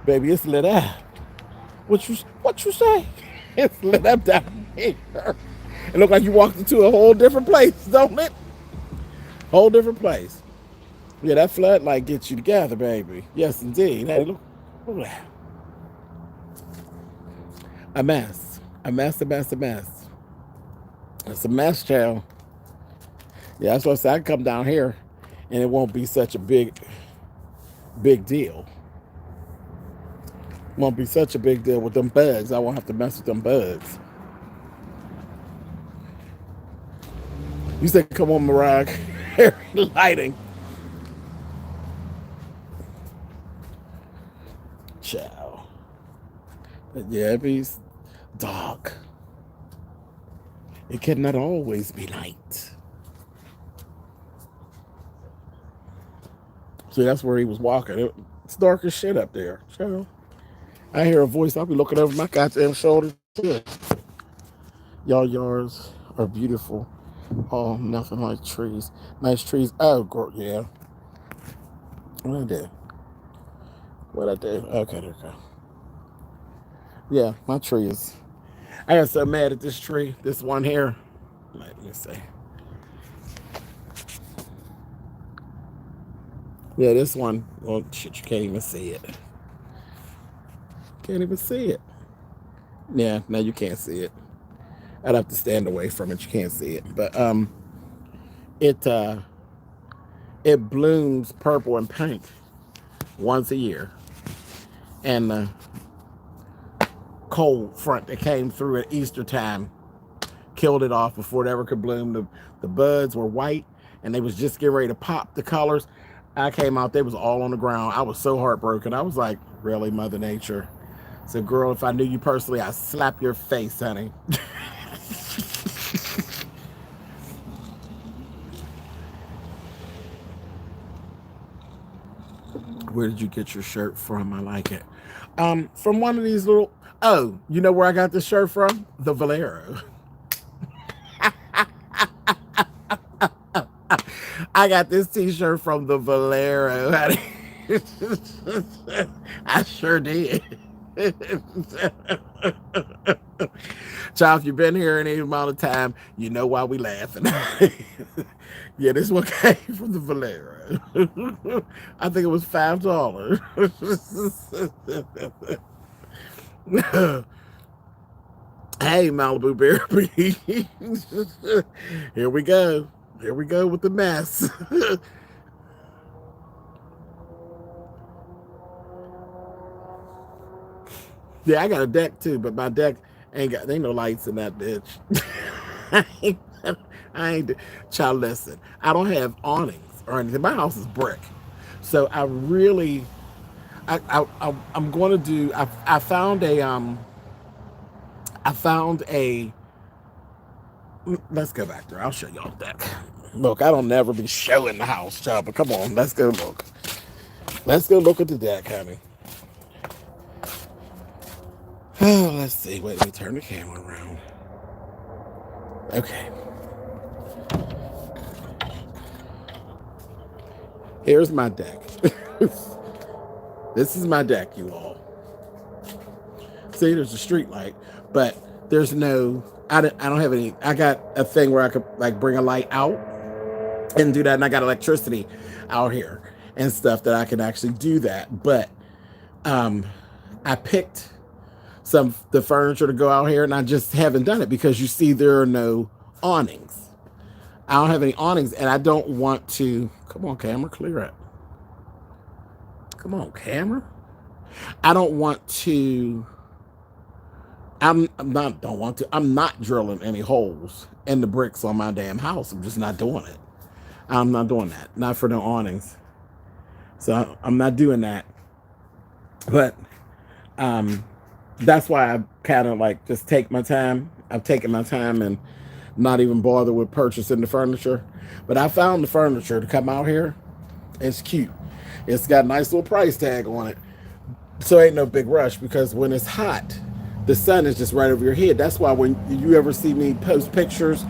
baby, it's lit up. What you say? It's lit up down here. It look like you walked into a whole different place, don't it? Whole different place. Yeah, that floodlight gets you together, baby. Yes, indeed. Hey, look at that. A mess. A mess, a mess, a mess. It's a mess, child. Yeah, that's what I said. I can come down here and it won't be such a big deal. Won't be such a big deal with them bugs. I won't have to mess with them bugs. You said, come on, Mariah. Lighting. Ciao. But yeah, it be dark. It cannot always be light. See, that's where he was walking. It's dark as shit up there. So I hear a voice. I'll be looking over my goddamn shoulder too. Y'all yards are beautiful. Oh, nothing like trees. Nice trees. Oh, girl, yeah. What I do? What I do? Okay, there we go. Yeah, my tree is. I got so mad at this tree. This one here. Let me see. Yeah, this one. Well, shit, you can't even see it. Can't even see it. Yeah, no, you can't see it. I'd have to stand away from it. You can't see it. But it blooms purple and pink once a year. And the cold front that came through at Easter time killed it off before it ever could bloom. The buds were white and they was just getting ready to pop the colors. I came out, they was all on the ground. I was so heartbroken. I was like, really, Mother Nature? I said, girl, if I knew you personally, I'd slap your face, honey. Where did you get your shirt from? I like it. From one of these little, oh, you know where I got this shirt from? The Valero. I got this t-shirt from the Valero, honey. I sure did. Child, if you've been here any amount of time, you know why we laughing. Yeah, this one came from the Valero. I think it was $5. Hey, Malibu Bear. Here we go. Here we go with the mess. Yeah, I got a deck too, but my deck ain't no lights in that bitch. I ain't child. Listen, I don't have awnings or anything. My house is brick, so I really, I'm going to do. I found a Let's go back there. I'll show y'all the deck. Look, I don't never be showing the house, child, but come on, let's go look. Let's go look at the deck, honey. Oh, let's see. Wait, let me turn the camera around. Okay. Here's my deck. This is my deck, you all. See, there's a street light, but there's no. I don't have any. I got a thing where I could like bring a light out, and do that. And I got electricity out here and stuff that I can actually do that. But I picked the furniture to go out here, and I just haven't done it because you see there are no awnings. I don't have any awnings, and I don't want to. Come on, camera, clear up. Come on, camera. I don't want to. I'm not. Don't want to. I'm not drilling any holes in the bricks on my damn house. I'm just not doing it. I'm not doing that. Not for no awnings. So I'm not doing that. But that's why I kind of like just take my time. I've taken my time and not even bother with purchasing the furniture. But I found the furniture to come out here. It's cute. It's got a nice little price tag on it. So ain't no big rush because when it's hot, the sun is just right over your head. That's why when you ever see me post pictures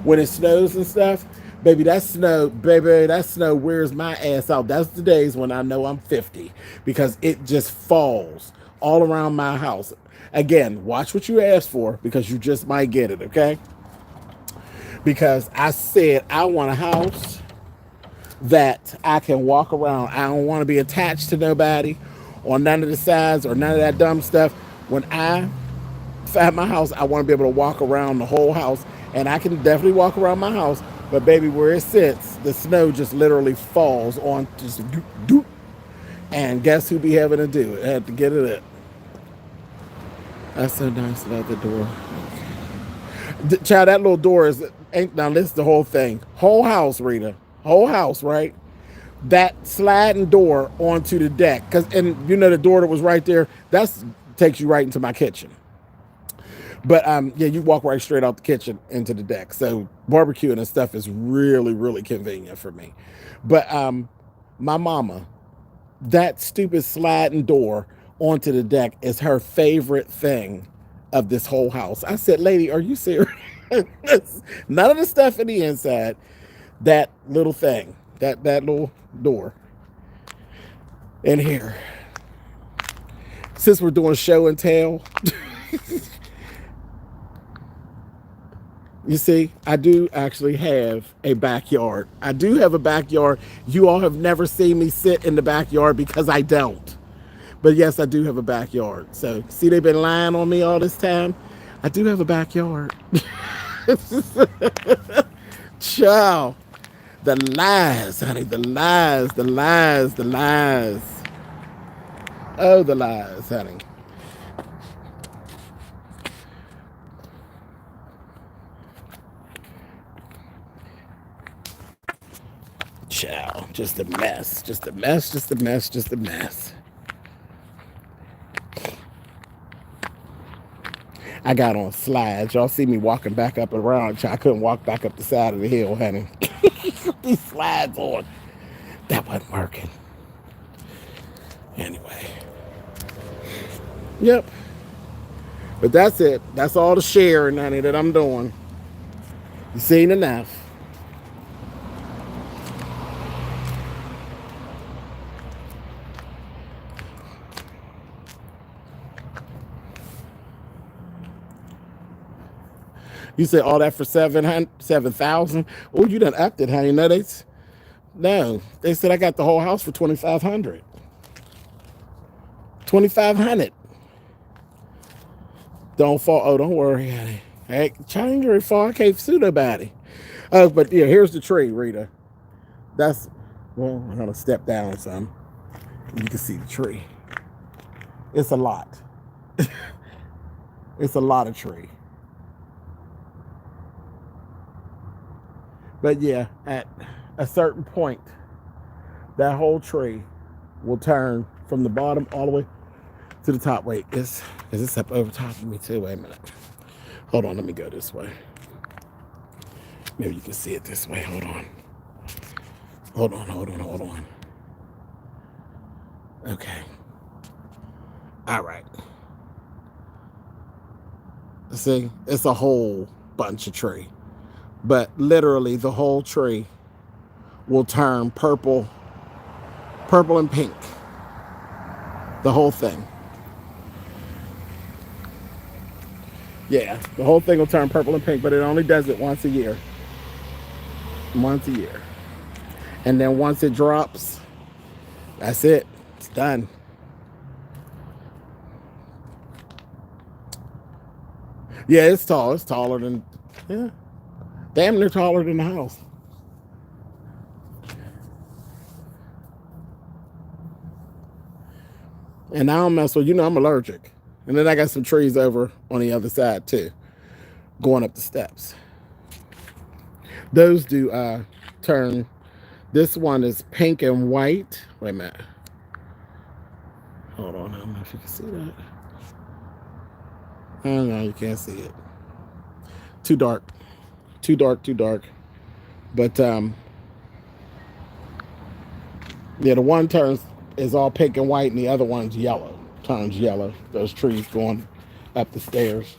when it snows and stuff, baby, that snow wears my ass out. That's the days when I know I'm 50 because it just falls all around my house. Again, watch what you ask for because you just might get it, okay? Because I said I want a house that I can walk around. I don't want to be attached to nobody or none of the sides or none of that dumb stuff. When I find my house, I want to be able to walk around the whole house, and I can definitely walk around my house. But baby, where it sits, the snow just literally falls on just doop, doop. And guess who be having to do it? I had to get it up. That's so nice about the door. Child, that little door ain't now. This is the whole thing. Whole house, Rita. Whole house, right? That sliding door onto the deck, and you know the door that was right there. That's takes you right into my kitchen. But yeah, you walk right straight out the kitchen into the deck. So barbecuing and stuff is really, really convenient for me. But my mama, that stupid sliding door onto the deck is her favorite thing of this whole house. I said, lady, are you serious? None of the stuff in the inside. That little thing, that little door in here. Since we're doing show and tell, you see, I do actually have a backyard. I do have a backyard. You all have never seen me sit in the backyard because I don't. But yes, I do have a backyard. So, see, they've been lying on me all this time. I do have a backyard. Ciao. The lies, honey. The lies, the lies, the lies. Oh, the lies, honey. Ciao. Just a mess. Just a mess. Just a mess. Just a mess. I got on slides. Y'all see me walking back up and around. I couldn't walk back up the side of the hill, honey. These slides on. That wasn't working. Anyway. Yep. But that's it. That's all the sharing, honey, that I'm doing. You seen enough. You say all that for 7,000? Oh, you done upped it, honey. No, they said I got the whole house for 2,500. 2,500. Don't fall. Oh, don't worry, honey. Hey, change your fall. I can't sue nobody. But yeah, here's the tree, Rita. That's, well, I'm gonna step down some. You can see the tree. It's a lot. It's a lot of tree. But yeah, at a certain point, that whole tree will turn from the bottom all the way to the top. Wait, is this up over top of me too? Wait a minute. Hold on, let me go this way. Maybe you can see it this way. Hold on. Hold on. Okay. All right. See, it's a whole bunch of tree. But literally the whole tree will turn purple and pink. The whole thing. Yeah, the whole thing will turn purple and pink, but it only does it once a year. Once a year. And then once it drops, that's it. It's done. Yeah, it's tall. It's taller than, yeah, damn near taller than the house. And I don't mess with, I'm allergic. And then I got some trees over on the other side too, going up the steps. Those do turn. This one is pink and white. Wait a minute. Hold on. I don't know if you can see that. Oh, no, you can't see it. Too dark. Too dark, too dark. But yeah, the one is all pink and white, and the other one's yellow. Turns yellow. Those trees going up the stairs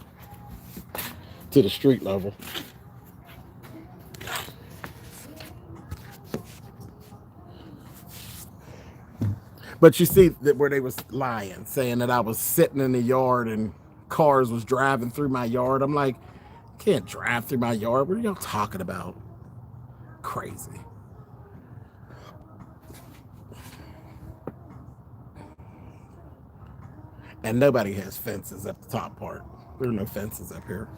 to the street level. But you see that where they was lying, saying that I was sitting in the yard and cars was driving through my yard. I'm like, can't drive through my yard. What are y'all talking about? Crazy. And nobody has fences at the top part. There are no fences up here.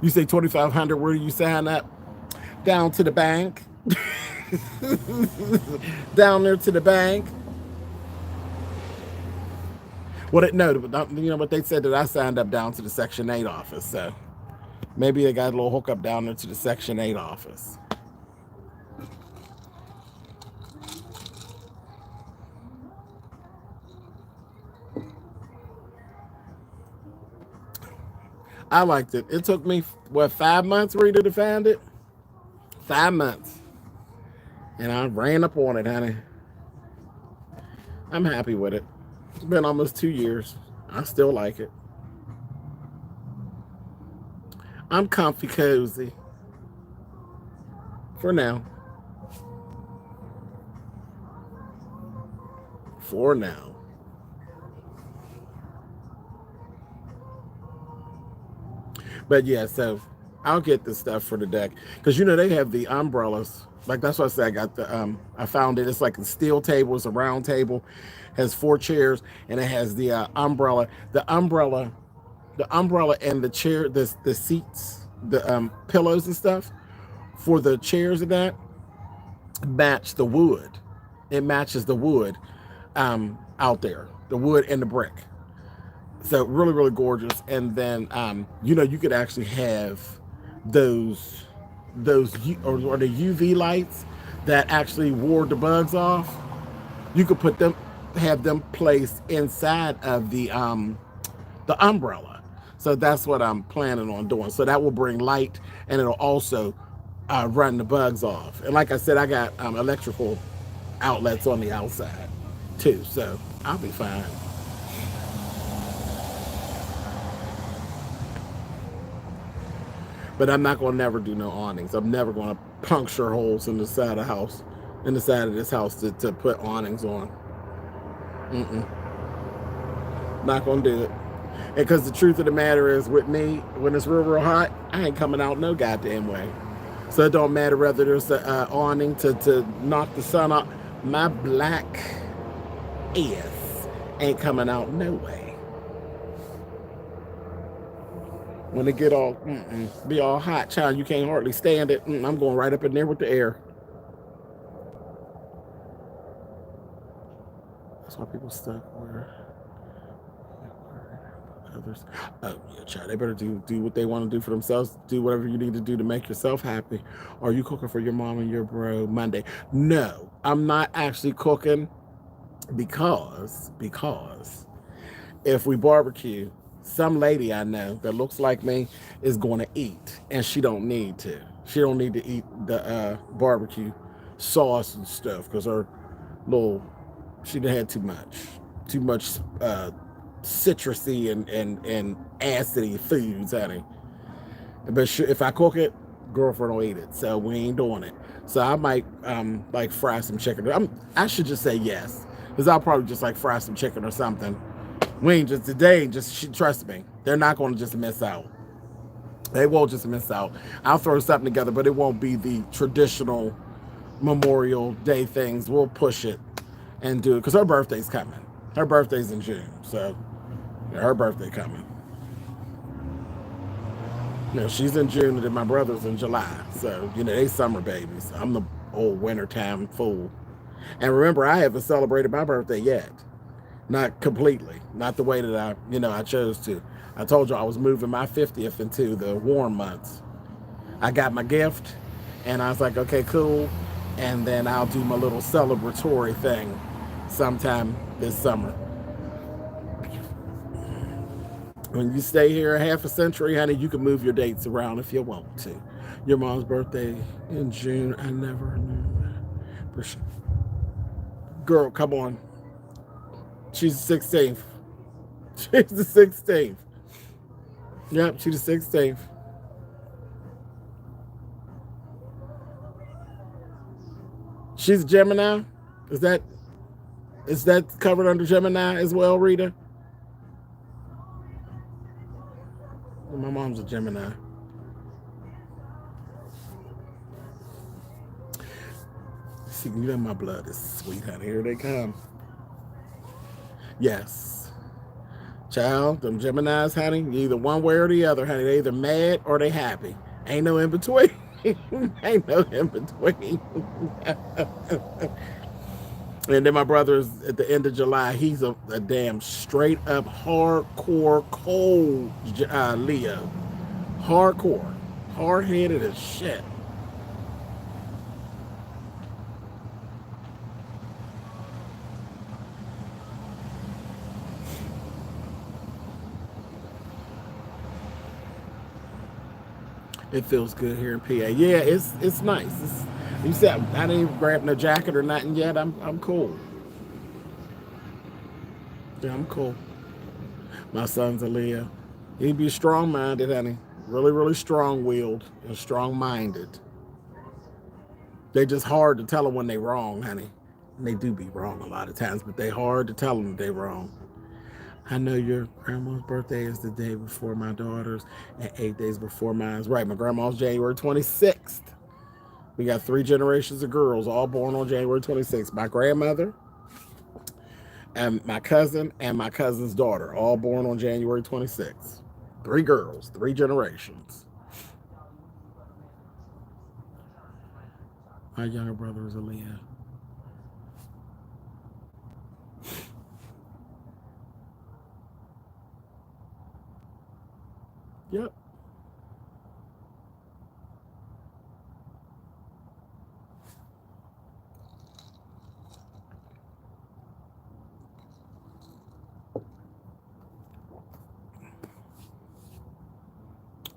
You say 2,500, where do you sign up? Down to the bank. Down there to the bank. Well, no, you know what they said, that I signed up down to the Section 8 office. So maybe they got a little hookup down there to the Section 8 office. I liked it. It took me, what, 5 months, Rita, to find it? 5 months. And I ran up on it, honey. I'm happy with it. It's been almost 2 years. I still like it. I'm comfy cozy. For now. For now. But yeah, so I'll get the stuff for the deck. Because they have the umbrellas. Like, that's what I said. I got the I found it. It's like a steel table. It's a round table. Has 4 chairs, and it has the umbrella. The umbrella and the chair, the seats, the pillows and stuff for the chairs and that match the wood. It matches the wood out there. The wood and the brick. So really, really gorgeous. And then you could actually have those or the UV lights that actually ward the bugs off. You could have them placed inside of the umbrella. So that's what I'm planning on doing. So that will bring light, and it'll also run the bugs off. And like I said, I got electrical outlets on the outside too, so I'll be fine. But I'm not gonna never do no awnings. I'm never gonna puncture holes in the side of this house to put awnings on. Not gonna do it. And because the truth of the matter is, with me, when it's real, real hot, I ain't coming out no goddamn way. So it don't matter whether there's an awning to knock the sun off. My black ass ain't coming out no way. When it get all, be all hot, child, you can't hardly stand it. I'm going right up in there with the air. That's why people stuck where others. Oh yeah, child, they better do what they want to do for themselves. Do whatever you need to do to make yourself happy. Are you cooking for your mom and your bro Monday? No, I'm not actually cooking because if we barbecue, some lady I know that looks like me is going to eat, and she don't need to. She don't need to eat the barbecue sauce and stuff because she done had too much citrusy and acidy foods, honey. But if I cook it, girlfriend will eat it, so we ain't doing it. So I might like fry some chicken. I should just say yes, because I'll probably just like fry some chicken or something. We ain't just today. Trust me, they're not going to just miss out. They won't just miss out. I'll throw something together, but it won't be the traditional Memorial Day things. We'll push it and do it because her birthday's coming. Her birthday's in June, so yeah, her birthday coming. She's in June, and then my brother's in July. So they summer babies. I'm the old wintertime fool. And remember, I haven't celebrated my birthday yet. Not completely. Not the way that I chose to. I told you I was moving my 50th into the warm months. I got my gift, and I was like, okay, cool. And then I'll do my little celebratory thing sometime this summer. When you stay here a half a century, honey, you can move your dates around if you want to. Your mom's birthday in June, I never knew that. Girl, come on. She's the 16th. She's the 16th. Yep, she's the 16th. She's a Gemini. Is that covered under Gemini as well, Rita? My mom's a Gemini. See, my blood is sweet, honey. Here they come. Yes. Child, them Geminis, honey, either one way or the other, honey. They either mad or they happy. Ain't no in between. Ain't no in between. And then my brother's at the end of July. He's a damn straight up hardcore cold Leo. Hardcore. Hard headed as shit. It feels good here in PA. Yeah, it's nice. You said I didn't even grab no jacket or nothing yet. I'm cool. Yeah, I'm cool. My son's a Leo. He'd be strong-minded, honey. Really, really strong-willed and strong-minded. They just hard to tell them when they wrong, honey. And they do be wrong a lot of times, but they hard to tell them they wrong. I know your grandma's birthday is the day before my daughter's and 8 days before mine's. Right, my grandma's January 26th. We got 3 generations of girls all born on January 26th. My grandmother and my cousin and my cousin's daughter all born on January 26th. 3 girls, 3 generations. My younger brother is a Leo. Yep.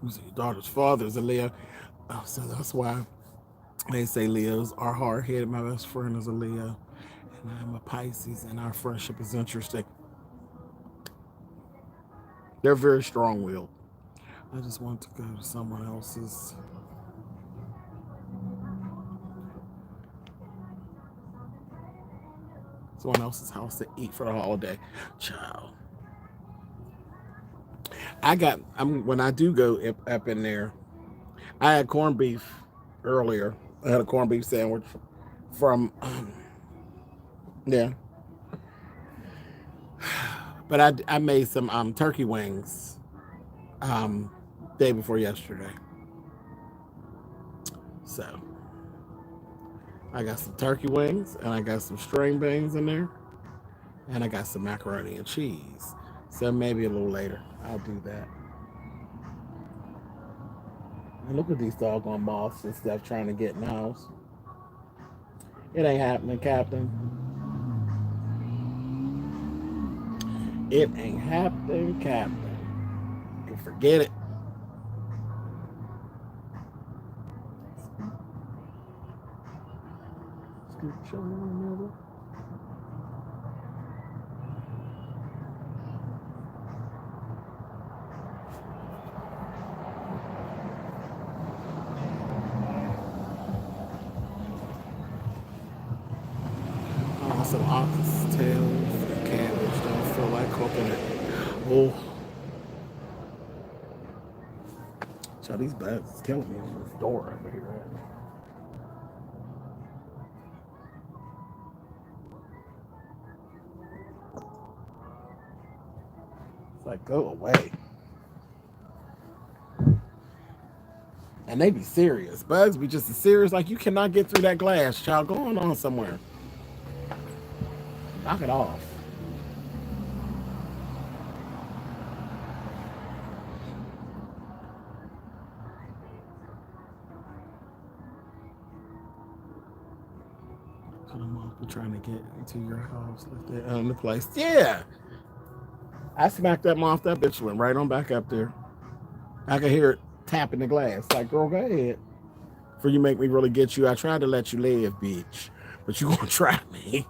Your daughter's father is a Leo. Oh, so that's why they say Leos are hard-headed. My best friend is a Leo, and I'm a Pisces, and our friendship is interesting. They're very strong-willed. I just want to go to someone else's. Someone else's house to eat for the holiday. Child. When I do go up in there, I had corned beef earlier. I had a corned beef sandwich from, yeah. But I made some turkey wings day before yesterday. So I got some turkey wings and I got some string beans in there and I got some macaroni and cheese. So maybe a little later I'll do that. And look at these doggone moths and stuff trying to get in the house. It ain't happening, Captain. It ain't happening, Captain. You can forget it. Some oxtails and cabbage. Don't feel like cooking it. Oh, Child, these bugs is killing me on this door over here. It's like, go away. And they be serious. Bugs be just as serious. Like, you cannot get through that glass, child. Go on somewhere. Knock it off. I'm off for trying to get into your house. Left it on the place. Yeah. I smacked that off. That bitch went right on back up there. I could hear it tapping the glass. Like, girl, go ahead. For you make me really get you. I tried to let you live, bitch. But you gonna try me.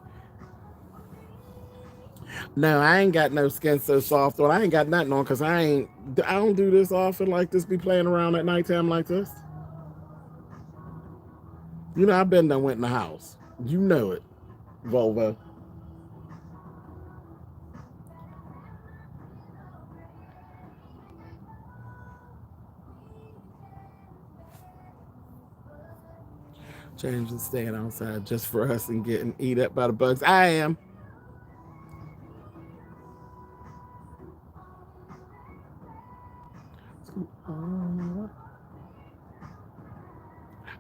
No, I ain't got no skin so soft on. I ain't got nothing on because I don't do this often like this, be playing around at nighttime like this. You know, I've been done went in the house. You know it, Volvo. James is staying outside just for us and getting eat up by the bugs. I am.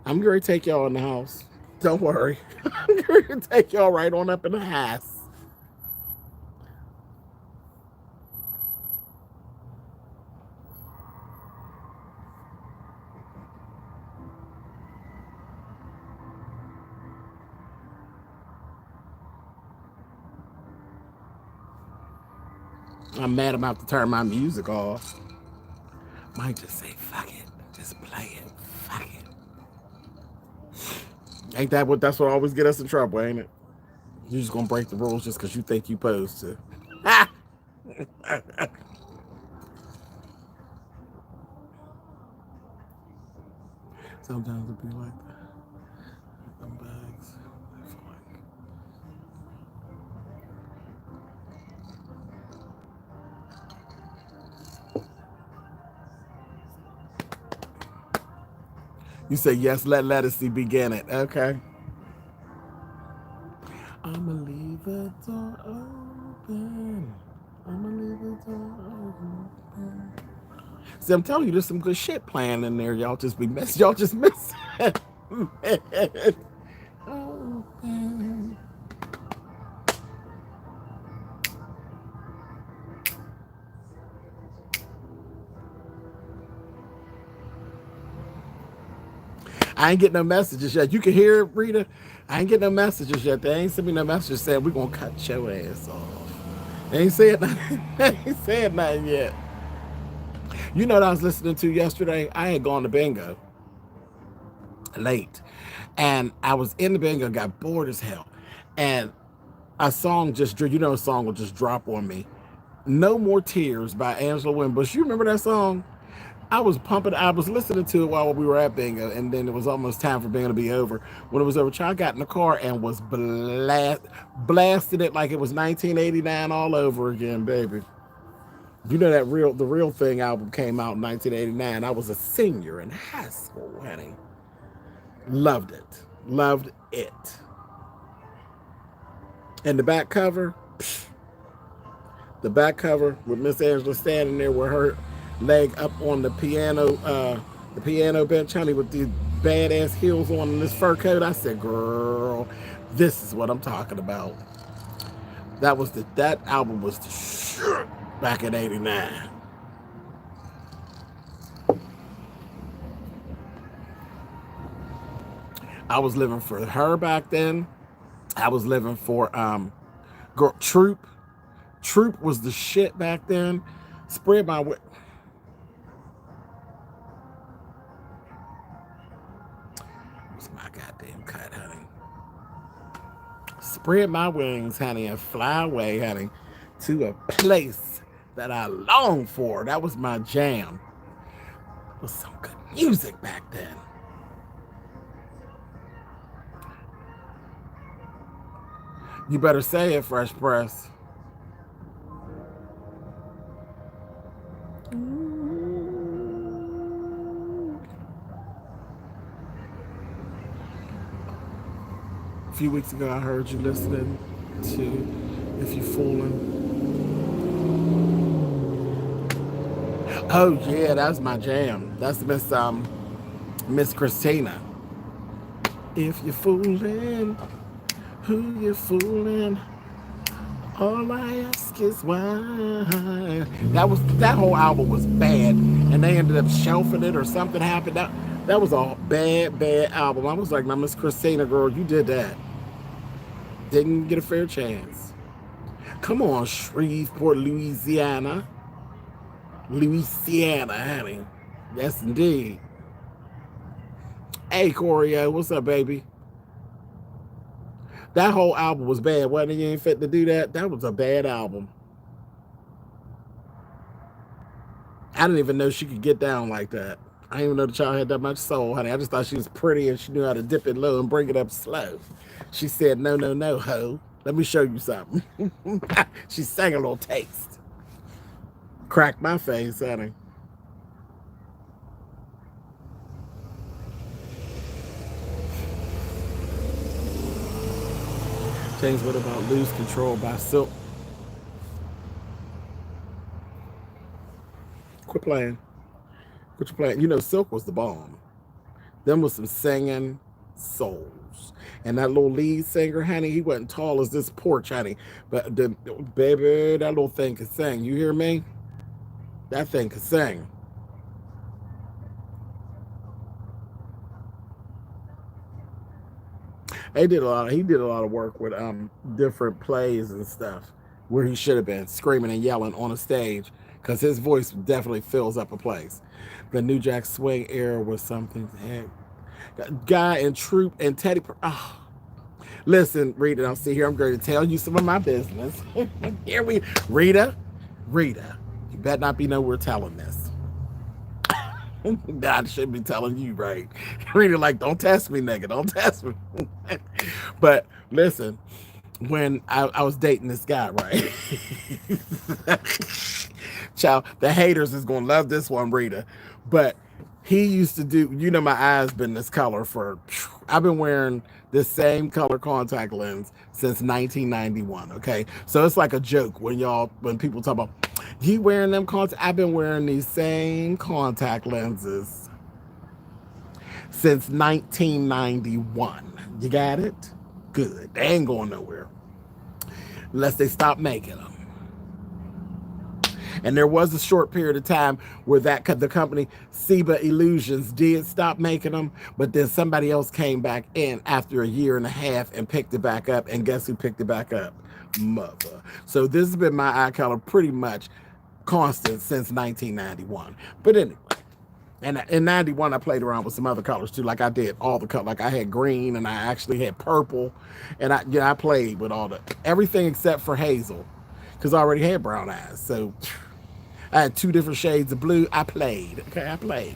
I'm going to take y'all in the house. Don't worry. I'm going to take y'all right on up in the house. I'm mad about to turn my music off. Might just say, fuck it. Just play it. Fuck it. Ain't that that's what always get us in trouble, ain't it? You're just gonna break the rules just because you think you supposed to. Sometimes it be like that. Them bags. You say yes, let lettucey begin it. Okay. I'ma leave the door open. I'ma leave the door open. See, I'm telling you, there's some good shit playing in there. Y'all just be missing. Y'all just miss it. Open. I ain't getting no messages yet. You can hear it, Rita. I ain't getting no messages yet. They ain't sent me no messages saying we're gonna cut your ass off. They ain't said nothing. They ain't said nothing yet. You know what I was listening to yesterday? I had gone to bingo late. And I was in the bingo, got bored as hell. And a song just, a song will just drop on me. No More Tears by Angela Winbush. You remember that song? I was pumping. I was listening to it while we were at bingo, and then it was almost time for bingo to be over. When it was over, I got in the car and was blasting it like it was 1989 all over again, baby. You know that the real thing album came out in 1989. I was a senior in high school, honey. Loved it. Loved it. And the back cover, with Miss Angela standing there with her leg up on the piano bench, honey, with these badass heels on and this fur coat. I said, girl, this is what I'm talking about. That album was the shit back in '89. I was living for her back then. I was living for girl, Troop. Troop was the shit back then. Spread my wings. What's my goddamn cut, honey? Spread my wings, honey, and fly away, honey, to a place that I long for. That was my jam. It was some good music back then. You better say it, Fresh Press. A few weeks ago, I heard you listening to If You Foolin'. Oh yeah, that's my jam. That's Miss Christina. If you're fooling, who you fooling? All I ask is why. That whole album was bad, and they ended up shelving it or something happened. That was a bad album. I was like, now Miss Christina, girl, you did that. Didn't get a fair chance. Come on, Shreveport, Louisiana. Louisiana, honey. Yes, indeed. Hey, Corey, what's up, baby? That whole album was bad. Wasn't it? You ain't fit to do that. That was a bad album. I didn't even know she could get down like that. I didn't even know the child had that much soul, honey. I just thought she was pretty and she knew how to dip it low and bring it up slow. She said, no, no, no, ho. Let me show you something. She sang a little taste. Cracked my face, honey. James, what about Lose Control by Silk? Quit playing. Quit your playing. You know, Silk was the bomb. Them was some singing souls. And that little lead singer, honey, he wasn't tall as this porch, honey. But the baby, that little thing could sing. You hear me? That thing could sing. He did a lot of work with different plays and stuff where he should have been screaming and yelling on a stage because his voice definitely fills up a place. The New Jack Swing era was something. Guy and Troop and Teddy. Oh. Listen, Rita, I'll see here. I'm going to tell you some of my business. Here we, Rita, you better not be nowhere telling this. God should be telling you, right? Rita, like, don't test me, nigga. Don't test me. But listen, when I was dating this guy, right? Child, the haters is gonna love this one, Rita. But he used to do, you know, my eyes been this color for, I've been wearing this same color contact lens since 1991. Okay, so it's like a joke when people talk about you wearing them contacts. I've been wearing these same contact lenses since 1991. You got it? Good. They ain't going nowhere unless they stop making them. And there was a short period of time where the company Seba Illusions did stop making them, but then somebody else came back in after a year and a half and picked it back up. And guess who picked it back up? Mother. So this has been my eye color pretty much constant since 1991. But anyway, and in 91 I played around with some other colors too. Like I did all the colors. Like I had green and I actually had purple, and I played with everything except for hazel, because I already had brown eyes. So I had 2 different shades of blue. I played. Okay, I played.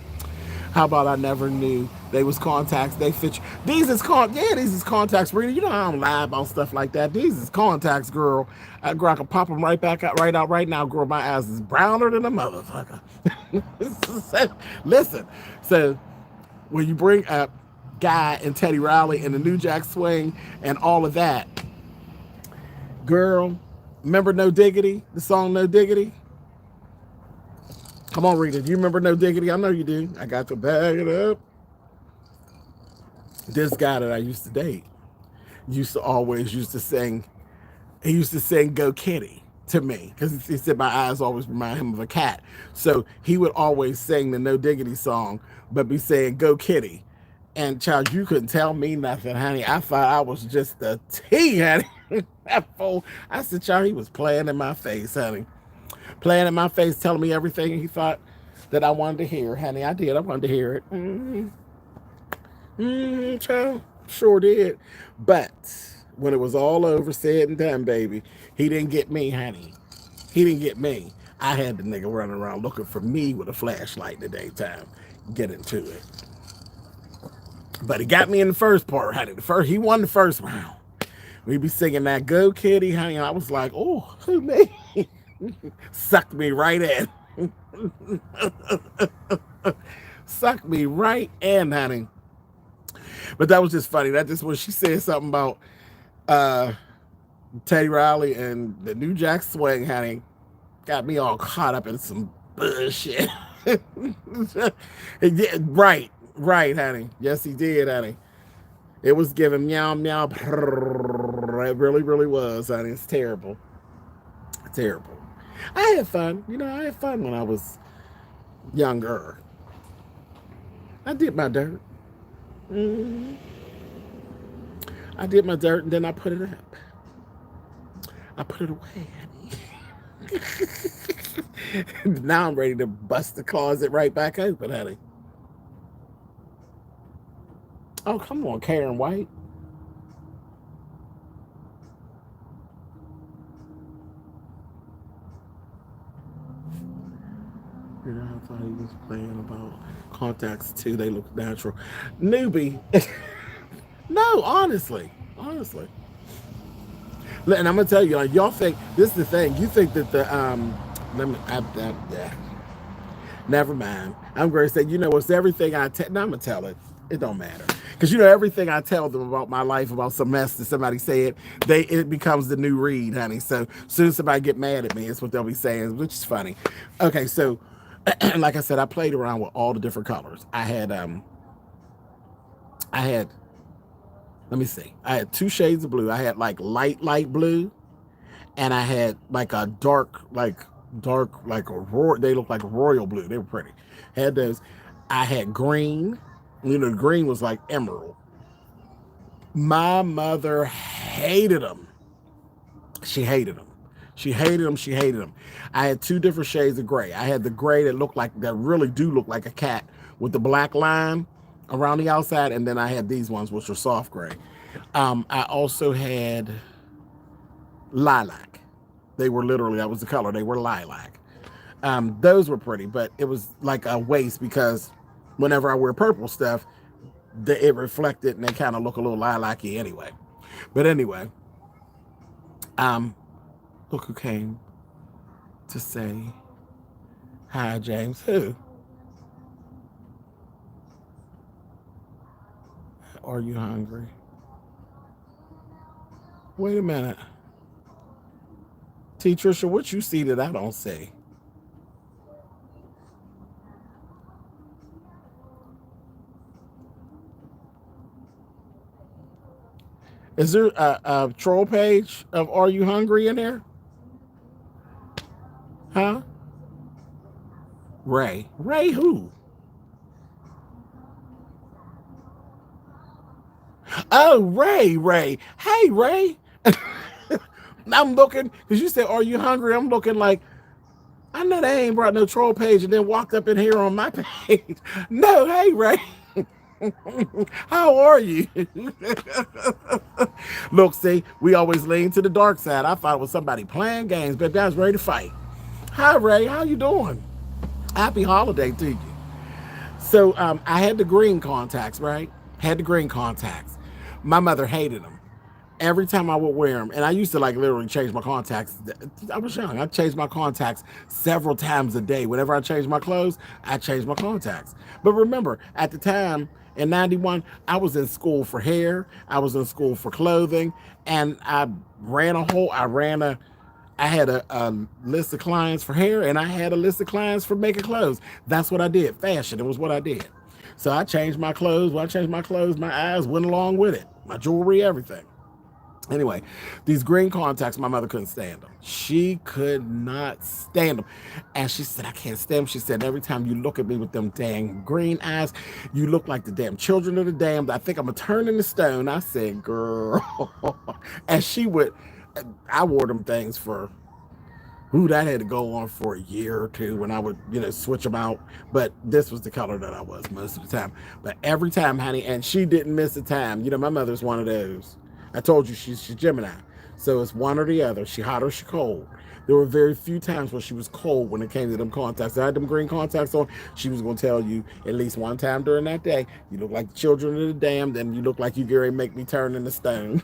How about I never knew they was contacts? They fit you. These is contacts, Rita. You know I don't lie about stuff like that. These is contacts, girl. Girl, I can pop them right back out, right now, girl. My eyes is browner than a motherfucker. Listen, so when you bring up Guy and Teddy Riley and the New Jack Swing and all of that, girl, remember No Diggity? The song No Diggity? Come on, Rita. Do you remember No Diggity? I know you do. I got to bag it up. This guy that I used to date used to sing. He used to sing Go Kitty to me because he said my eyes always remind him of a cat. So he would always sing the No Diggity song, but be saying Go Kitty. And child, you couldn't tell me nothing, honey. I thought I was just a T, honey. That fool. I said, child, he was playing in my face, honey. Playing in my face, telling me everything he thought that I wanted to hear, honey. I did. I wanted to hear it. Child, sure did. But when it was all over, said and done, baby, he didn't get me, honey. He didn't get me. I had the nigga running around looking for me with a flashlight in the daytime. Get into it. But he got me in the first part, honey. He won the first round. We be singing that Go Kitty, honey. And I was like, oh, who me? Sucked me right in. Sucked me right in, honey. But that was just funny. That just when she said something about uh, Teddy Riley and the New Jack Swing, honey, got me all caught up in some bullshit. Yeah, right, right, honey. Yes, he did, honey. It was giving meow meow. It really, really was, honey. It's terrible, terrible. I had fun. I had fun when I was younger. I did my dirt. Mm, I did my dirt, and then I put it up. I put it away, honey. Now I'm ready to bust the closet right back open, honey. Oh, come on, Karen White. I thought he was playing about contacts too. They look natural. Newbie. No, honestly. Honestly. And I'm gonna tell you, like, y'all think this is the thing. You think that the let me yeah. Never mind. I'm going to say, it's everything I tell. No, I'm going to tell it. It don't matter. Because, everything I tell them about my life, about some mess that somebody said, it becomes the new read, honey. So as soon as somebody get mad at me, it's what they'll be saying, which is funny. Okay, so like I said, I played around with all the different colors. I had, let me see. I had two shades of blue. I had like light blue, and I had like a dark, like they look like royal blue. They were pretty. Had those. I had green. The green was like emerald. My mother hated them. She hated them. She hated them. She hated them. I had two different shades of gray. I had the gray that really do look like a cat with the black line around the outside, and then I had these ones which were soft gray. I also had lilac. They were literally, that was the color. They were lilac. Those were pretty, but it was like a waste because whenever I wear purple stuff, it reflected and they kind of look a little lilac-y anyway. But anyway, look who came to say hi, James. Who? Are you hungry? Wait a minute. T. Trisha, what you see that I don't see? Is there a troll page of Are You Hungry in there? Huh? Ray. Ray who? Oh, Ray. Hey, Ray. I'm looking, because you said, Are you hungry? I'm looking like, I know they ain't brought no troll page and then walked up in here on my page. No, hey, Ray. How are you? Look, see, we always lean to the dark side. I thought it was somebody playing games, but I was ready to fight. Hi, Ray. How you doing? Happy holiday to you. So I had the green contacts, right? Had the green contacts. My mother hated them. Every time I would wear them, and I used to like literally change my contacts. I was young. I changed my contacts several times a day. Whenever I changed my clothes, I changed my contacts. But remember, at the time in '91, I was in school for hair. I was in school for clothing, and I had a list of clients for hair, and I had a list of clients for making clothes. That's what I did. Fashion. It was what I did. So I changed my clothes. When I changed my clothes, my eyes went along with it. My jewelry, everything. Anyway, these green contacts, my mother couldn't stand them. She could not stand them. And she said, I can't stand them. She said, every time you look at me with them dang green eyes, you look like the damn children of the damned. I think I'm going to turn into stone. I said, girl. And I wore them things for, that had to go on for a year or two when I would, switch them out. But this was the color that I was most of the time. But every time, honey, and she didn't miss a time. My mother's one of those. I told you she's Gemini. So it's one or the other. She hot or she cold. There were very few times when she was cold when it came to them contacts. I had them green contacts on. She was going to tell you at least one time during that day, you look like the children of the damned, and you look like you Gary make me turn into stone.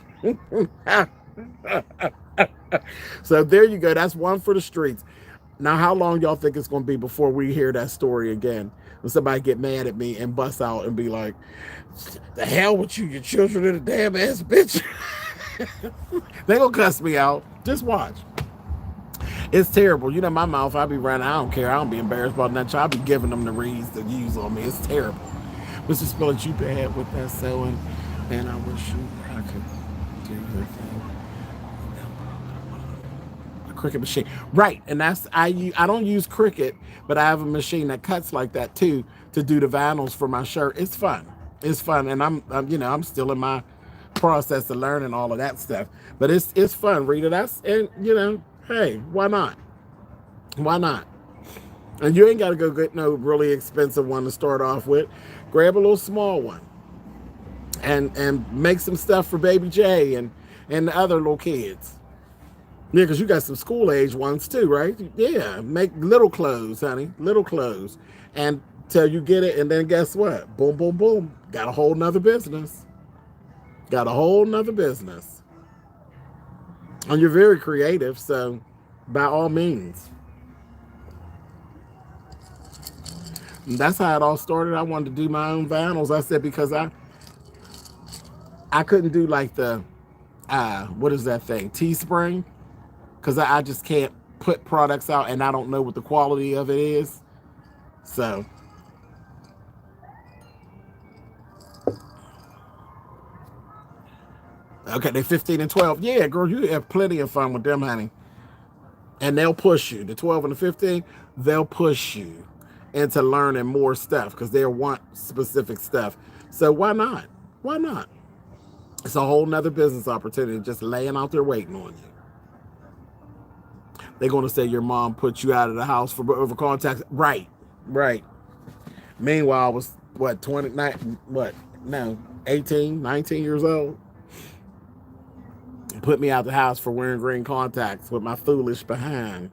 So there you go. That's one for the streets. Now, how long y'all think it's going to be before we hear that story again? When somebody get mad at me and bust out and be like, "The hell with you, your children are the damn ass bitch." They gonna cuss me out. Just watch. It's terrible. You know my mouth. I be running. I don't care. I don't be embarrassed about nothing. I be giving them the reads to use on me. It's terrible. Mr. Spillett, you bad with that sewing, and I wish I could do your thing. Cricut machine, right? And that's I don't use Cricut, but I have a machine that cuts like that too to do the vinyls for my shirt. It's fun. It's fun, and I'm still in my process of learning all of that stuff. But it's fun, Rita. That's and hey, why not? Why not? And you ain't got to go get no really expensive one to start off with. Grab a little small one, and make some stuff for Baby J and the other little kids. Yeah, because you got some school age ones too, right? Yeah, make little clothes, honey, little clothes, and till you get it, and then guess what? Boom, boom, boom. Got a whole nother business. Got a whole nother business. And you're very creative, so by all means. And that's how it all started. I wanted to do my own vinyls. I said because I couldn't do like the what is that thing? Teespring. Because I just can't put products out and I don't know what the quality of it is. So okay, they're 15 and 12. Yeah, girl, you have plenty of fun with them, honey. And they'll push you. The 12 and the 15, they'll push you into learning more stuff because they'll want specific stuff. So why not? Why not? It's a whole nother business opportunity just laying out there waiting on you. They're going to say your mom put you out of the house for over contacts. Right, right. Meanwhile, I was, what, 29, what, no, 18, 19 years old. Put me out the house for wearing green contacts with my foolish behind.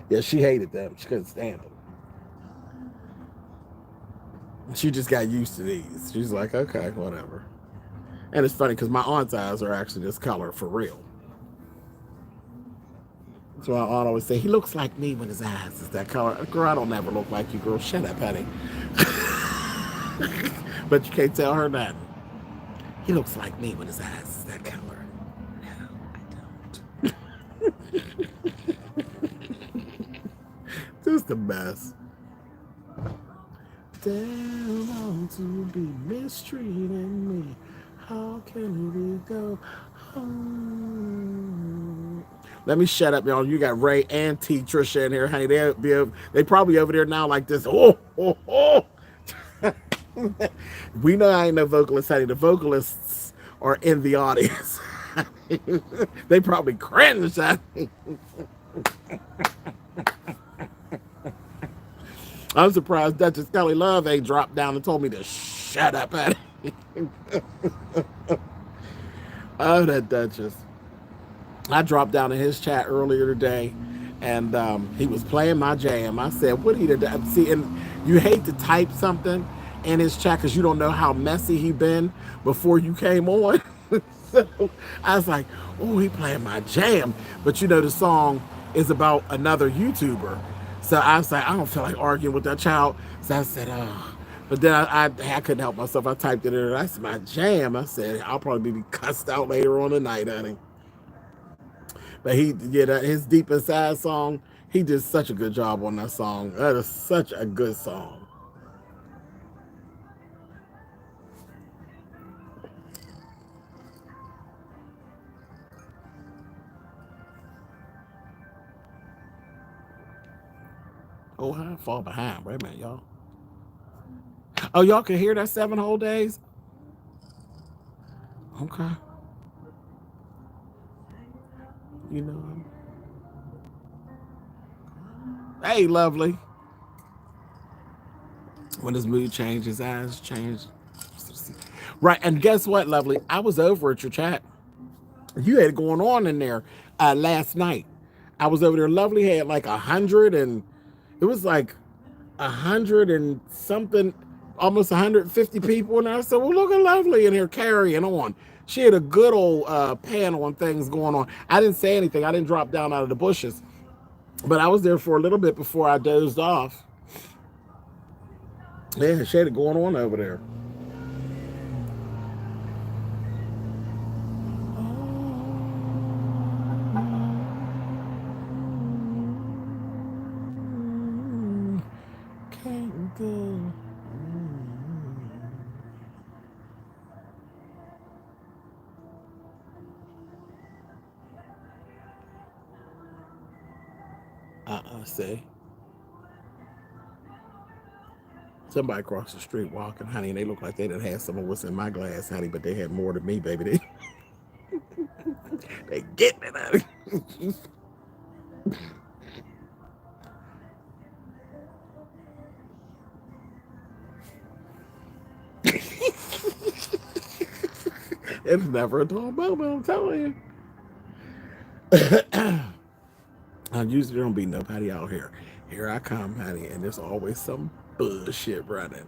Yeah, she hated them. She couldn't stand them. She just got used to these. She's like, okay, whatever. And it's funny because my aunt's eyes are actually this color for real. So my aunt always say, he looks like me when his eyes is that color. Girl, I don't ever look like you, girl. Shut up, honey. But you can't tell her that. He looks like me when his eyes is that color. No, I don't. Just the best. Damn, want to be mistreating me. How can we go home? Let me shut up, y'all. You got Ray and T Trisha in here, honey. They probably over there now like this. Oh, oh, oh. We know I ain't no vocalist, honey. The vocalists are in the audience. They probably cringe at me. I'm surprised Duchess Kelly Love ain't dropped down and told me to shut up at it. Oh, that Duchess. I dropped down in his chat earlier today, and he was playing my jam. I said, what he did? See, and you hate to type something in his chat because you don't know how messy he been before you came on. So I was like, oh, he playing my jam. But you know, the song is about another YouTuber. So I was like, I don't feel like arguing with that child. So I said, oh. But then I couldn't help myself. I typed it in. That's my jam. I said, I'll probably be cussed out later on tonight, honey. But his Deep Inside song, he did such a good job on that song. That is such a good song. Oh, I fall behind. Wait a minute, y'all. Oh, y'all can hear that 7 whole days? Okay. You know. Hey, lovely. When his mood changes, his eyes change. Right, and guess what, lovely? I was over at your chat. You had it going on in there last night. I was over there. Lovely had like 100 and it was like 100 and something almost 150 people. And I said, well, looking lovely in here carrying on. She had a good old panel and things going on. I didn't say anything. I didn't drop down out of the bushes. But I was there for a little bit before I dozed off. Yeah, she had it going on over there. Can't go. Say. Somebody across the street walking, honey, and they look like they done had some of what's in my glass, honey, but they had more than me, baby. They getting it, honey. It's never a tall moment, I'm telling you. I usually don't be nobody out here. Here I come, honey, and there's always some bullshit running.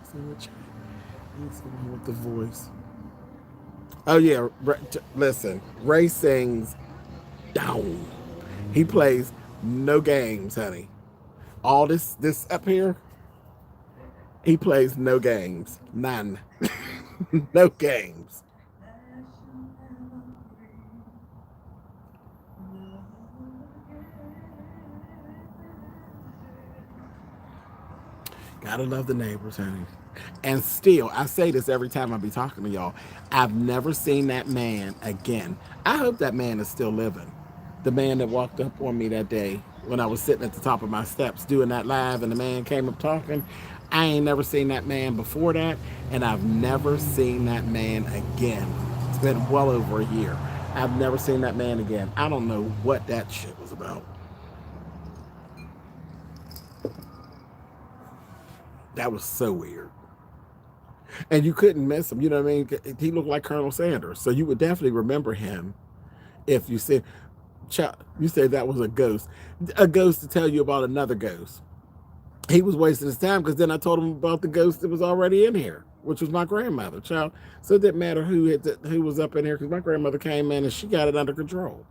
See what you someone with the voice. Oh yeah, listen. Ray sings down. He plays no games, honey. All this up here, he plays no games. None. No games. Gotta love the neighbors, honey. And still, I say this every time I be talking to y'all. I've never seen that man again. I hope that man is still living. The man that walked up on me that day when I was sitting at the top of my steps doing that live and the man came up talking. I ain't never seen that man before that, and I've never seen that man again. It's been well over a year. I've never seen that man again. I don't know what that shit was about. That was so weird. And you couldn't miss him. You know what I mean? He looked like Colonel Sanders. So you would definitely remember him if you said, you said that was a ghost. A ghost to tell you about another ghost. He was wasting his time because then I told him about the ghost that was already in here, which was my grandmother, child. So it didn't matter who was up in here because my grandmother came in and she got it under control.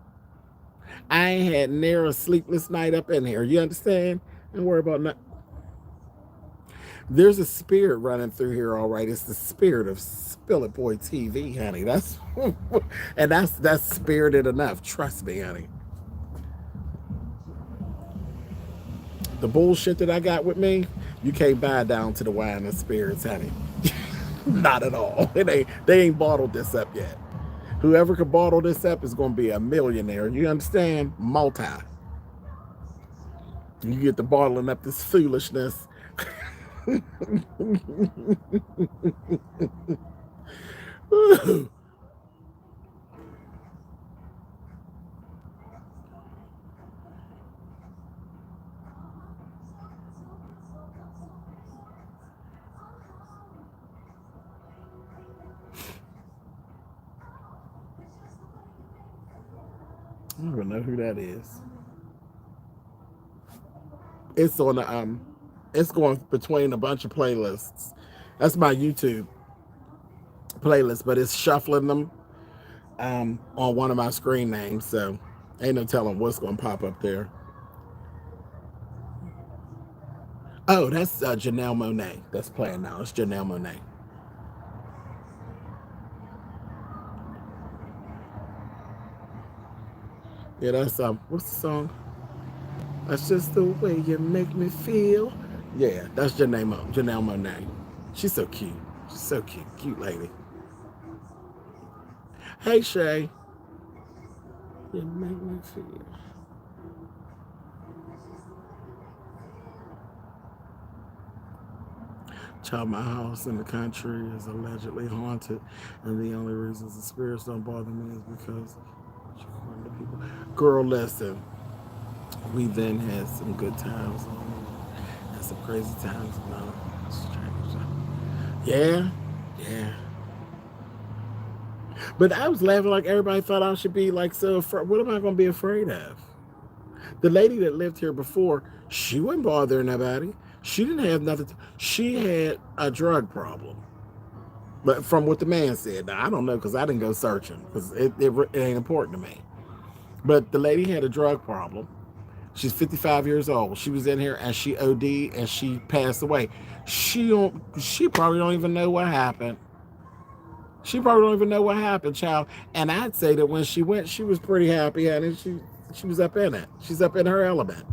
I ain't had near a sleepless night up in here. You understand? Don't worry about nothing. There's a spirit running through here, all right. It's the spirit of Spill It Boy TV, honey. That's and that's spirited enough. Trust me, honey. The bullshit that I got with me, you can't buy down to the wine and spirits, honey. Not at all. They ain't bottled this up yet. Whoever could bottle this up is gonna be a millionaire. You understand? Multi. You get to bottling up this foolishness. I don't even know who that is. It's on the it's going between a bunch of playlists. That's my YouTube playlist, but it's shuffling them on one of my screen names, so ain't no telling what's gonna pop up there. Oh, that's Janelle Monáe that's playing now. It's Janelle Monáe. Yeah, that's what's the song? That's just the way you make me feel. Yeah, that's Janelle Monáe. She's so cute. She's so cute. Cute lady. Hey, Shay. You make me feel. Child, my house in the country is allegedly haunted, and the only reasons the spirits don't bother me is because the people. Girl, listen. We then had some good times and some crazy times. No, yeah, yeah. But I was laughing like everybody thought I should be like so afraid. What am I going to be afraid of? The lady that lived here before, She wasn't bothering nobody. She didn't have nothing. She had a drug problem. But from what the man said, now I don't know because I didn't go searching because it ain't important to me. But the lady had a drug problem. She's 55 years old. She was in here and she OD'd and she passed away. She probably don't even know what happened. She probably don't even know what happened, child. And I'd say that when she went, she was pretty happy, and she was up in it. She's up in her element.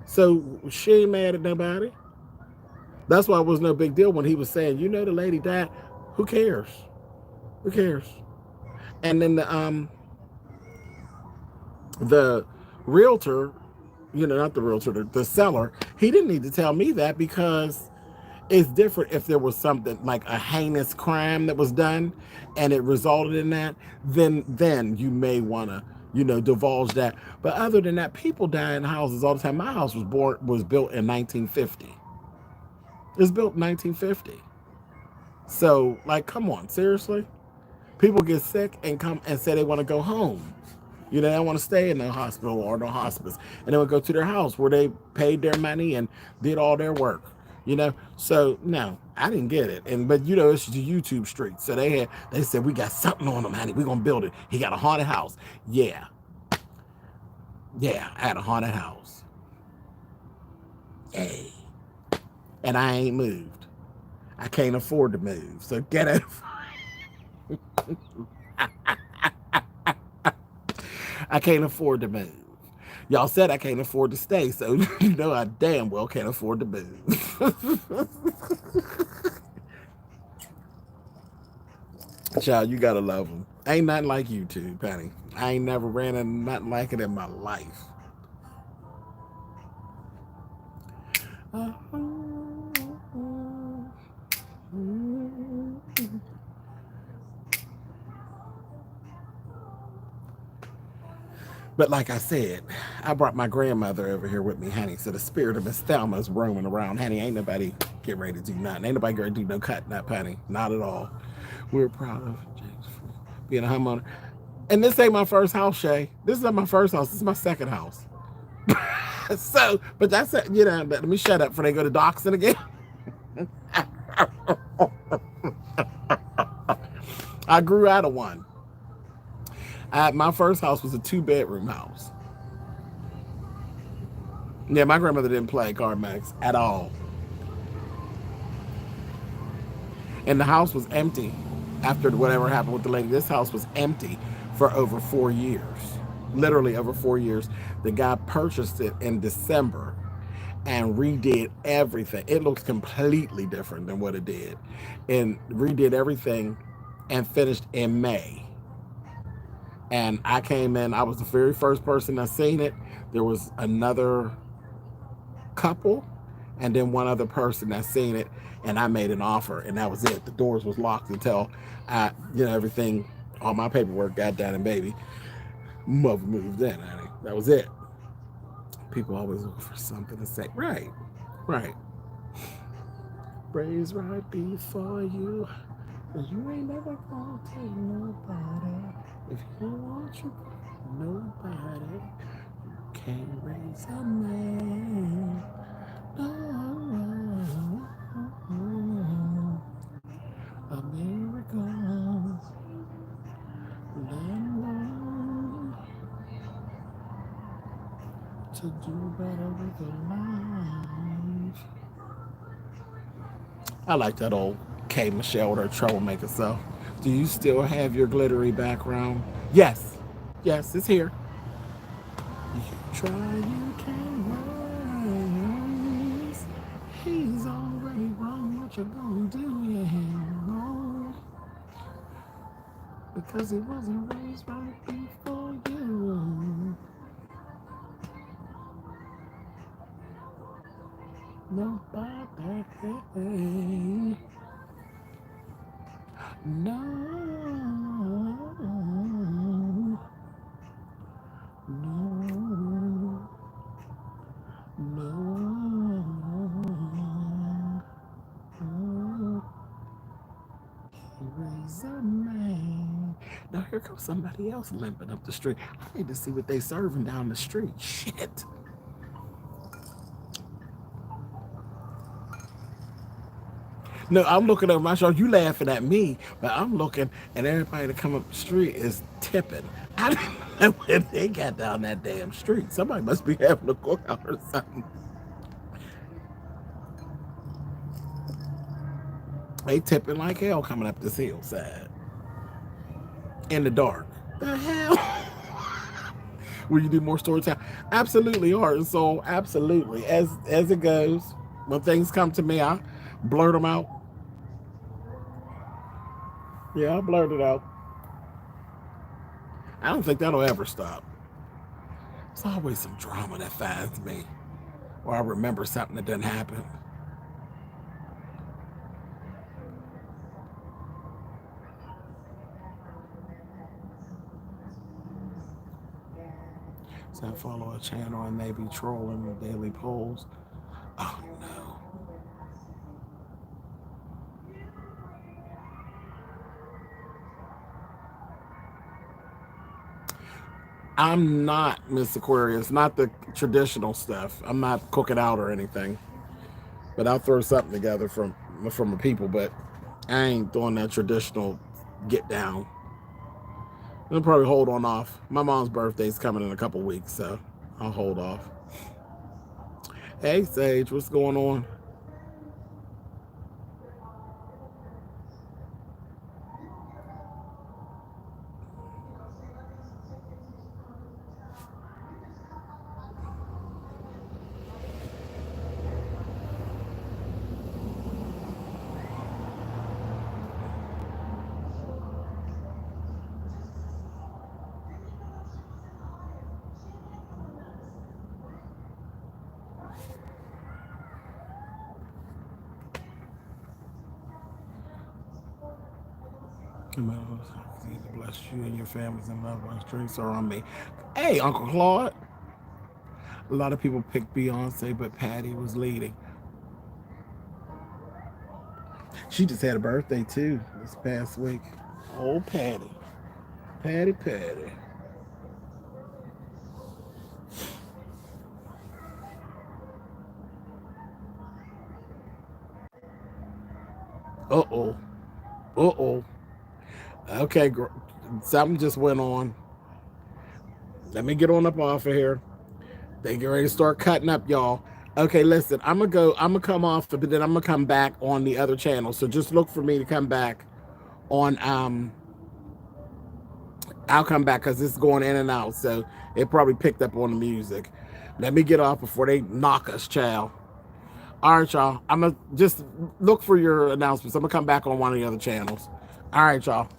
So she ain't mad at nobody. That's why it was no big deal when he was saying, the lady died. Who cares? Who cares? And then the realtor, not the realtor, the seller, he didn't need to tell me that because it's different if there was something like a heinous crime that was done and it resulted in that, then you may want to, divulge that. But other than that, people die in houses all the time. My house was built in 1950. It was built in 1950. So, like, come on, seriously? People get sick and come and say they want to go home. They don't want to stay in the hospital or the hospice. And they would go to their house where they paid their money and did all their work. So no, I didn't get it. But it's the YouTube street. So they said, we got something on him, honey. We're gonna build it. He got a haunted house. Yeah. I had a haunted house. Hey. And I ain't moved. I can't afford to move. So get it. I can't afford to move. Y'all said I can't afford to stay, so I damn well can't afford to move. Child, you gotta love them. Ain't nothing like YouTube, Penny. I ain't never ran into nothing like it in my life. But like I said, I brought my grandmother over here with me, honey. So the spirit of Miss Thelma is roaming around, honey. Ain't nobody get ready to do nothing. Ain't nobody going to do no cutting up, honey. Not at all. We're proud of James for being a homeowner. And this ain't my first house, Shay. This is not my first house. This is my second house. So, but that's it. Let me shut up before they go to doxing again. I grew out of one. My first house was a 2-bedroom house. Yeah, my grandmother didn't play CarMax at all. And the house was empty after whatever happened with the lady. This house was empty for over 4 years. Literally over 4 years. The guy purchased it in December and redid everything. It looks completely different than what it did. And redid everything and finished in May. And I came in, I was the very first person that seen it. There was another couple and then one other person that seen it, and I made an offer, and that was it. The doors was locked until everything, all my paperwork got done, and baby, mother moved in, honey. That was it. People always look for something to say. Right. Praise right before you, 'cause you ain't never gonna tell nobody. If you want you, nobody, you can't raise a man. No, Americans, learn to do better with your life. I like that old K. Michelle with her troublemaker self. Do you still have your glittery background? Yes, it's here. You try, you can't rise. He's already wrong. What you gonna do? Yeah, wrong. Because he wasn't raised right before you. Nobody. No. Raise a man. Now here comes somebody else limping up the street. I need to see what they serving down the street. Shit. No, I'm looking over my shoulder. You laughing at me, but I'm looking, and everybody that come up the street is tipping. I didn't know if they got down that damn street. Somebody must be having a cookout or something. They tipping like hell coming up this hillside in the dark. The hell? Will you do more story time? Absolutely, Heart and Soul. Absolutely. As it goes, when things come to me, I blurt them out. Yeah, I blurt it out. I don't think that'll ever stop. There's always some drama that finds me, or I remember something that didn't happen. So I follow a channel and they be trolling the daily polls. Oh no. I'm not Miss Aquarius, not the traditional stuff. I'm not cooking out or anything. But I'll throw something together from the people, but I ain't doing that traditional get down. I'll probably hold on off. My mom's birthday's coming in a couple weeks, so I'll hold off. Hey Sage, what's going on? Bless you and your families and loved ones. Drinks are on me. Hey, Uncle Claude. A lot of people picked Beyonce, but Patty was leading. She just had a birthday too this past week. Oh, Patty. Patty, Patty. Uh-oh. Uh-oh. Okay, something just went on. Let me get on up off of here. They get ready to start cutting up, y'all. Okay, listen, I'm gonna come off, but then I'm gonna come back on the other channel. So just look for me to come back on I'll come back because it's going in and out. So it probably picked up on the music. Let me get off before they knock us, child. All right, y'all. I'm gonna just look for your announcements. I'm gonna come back on one of the other channels. All right, y'all.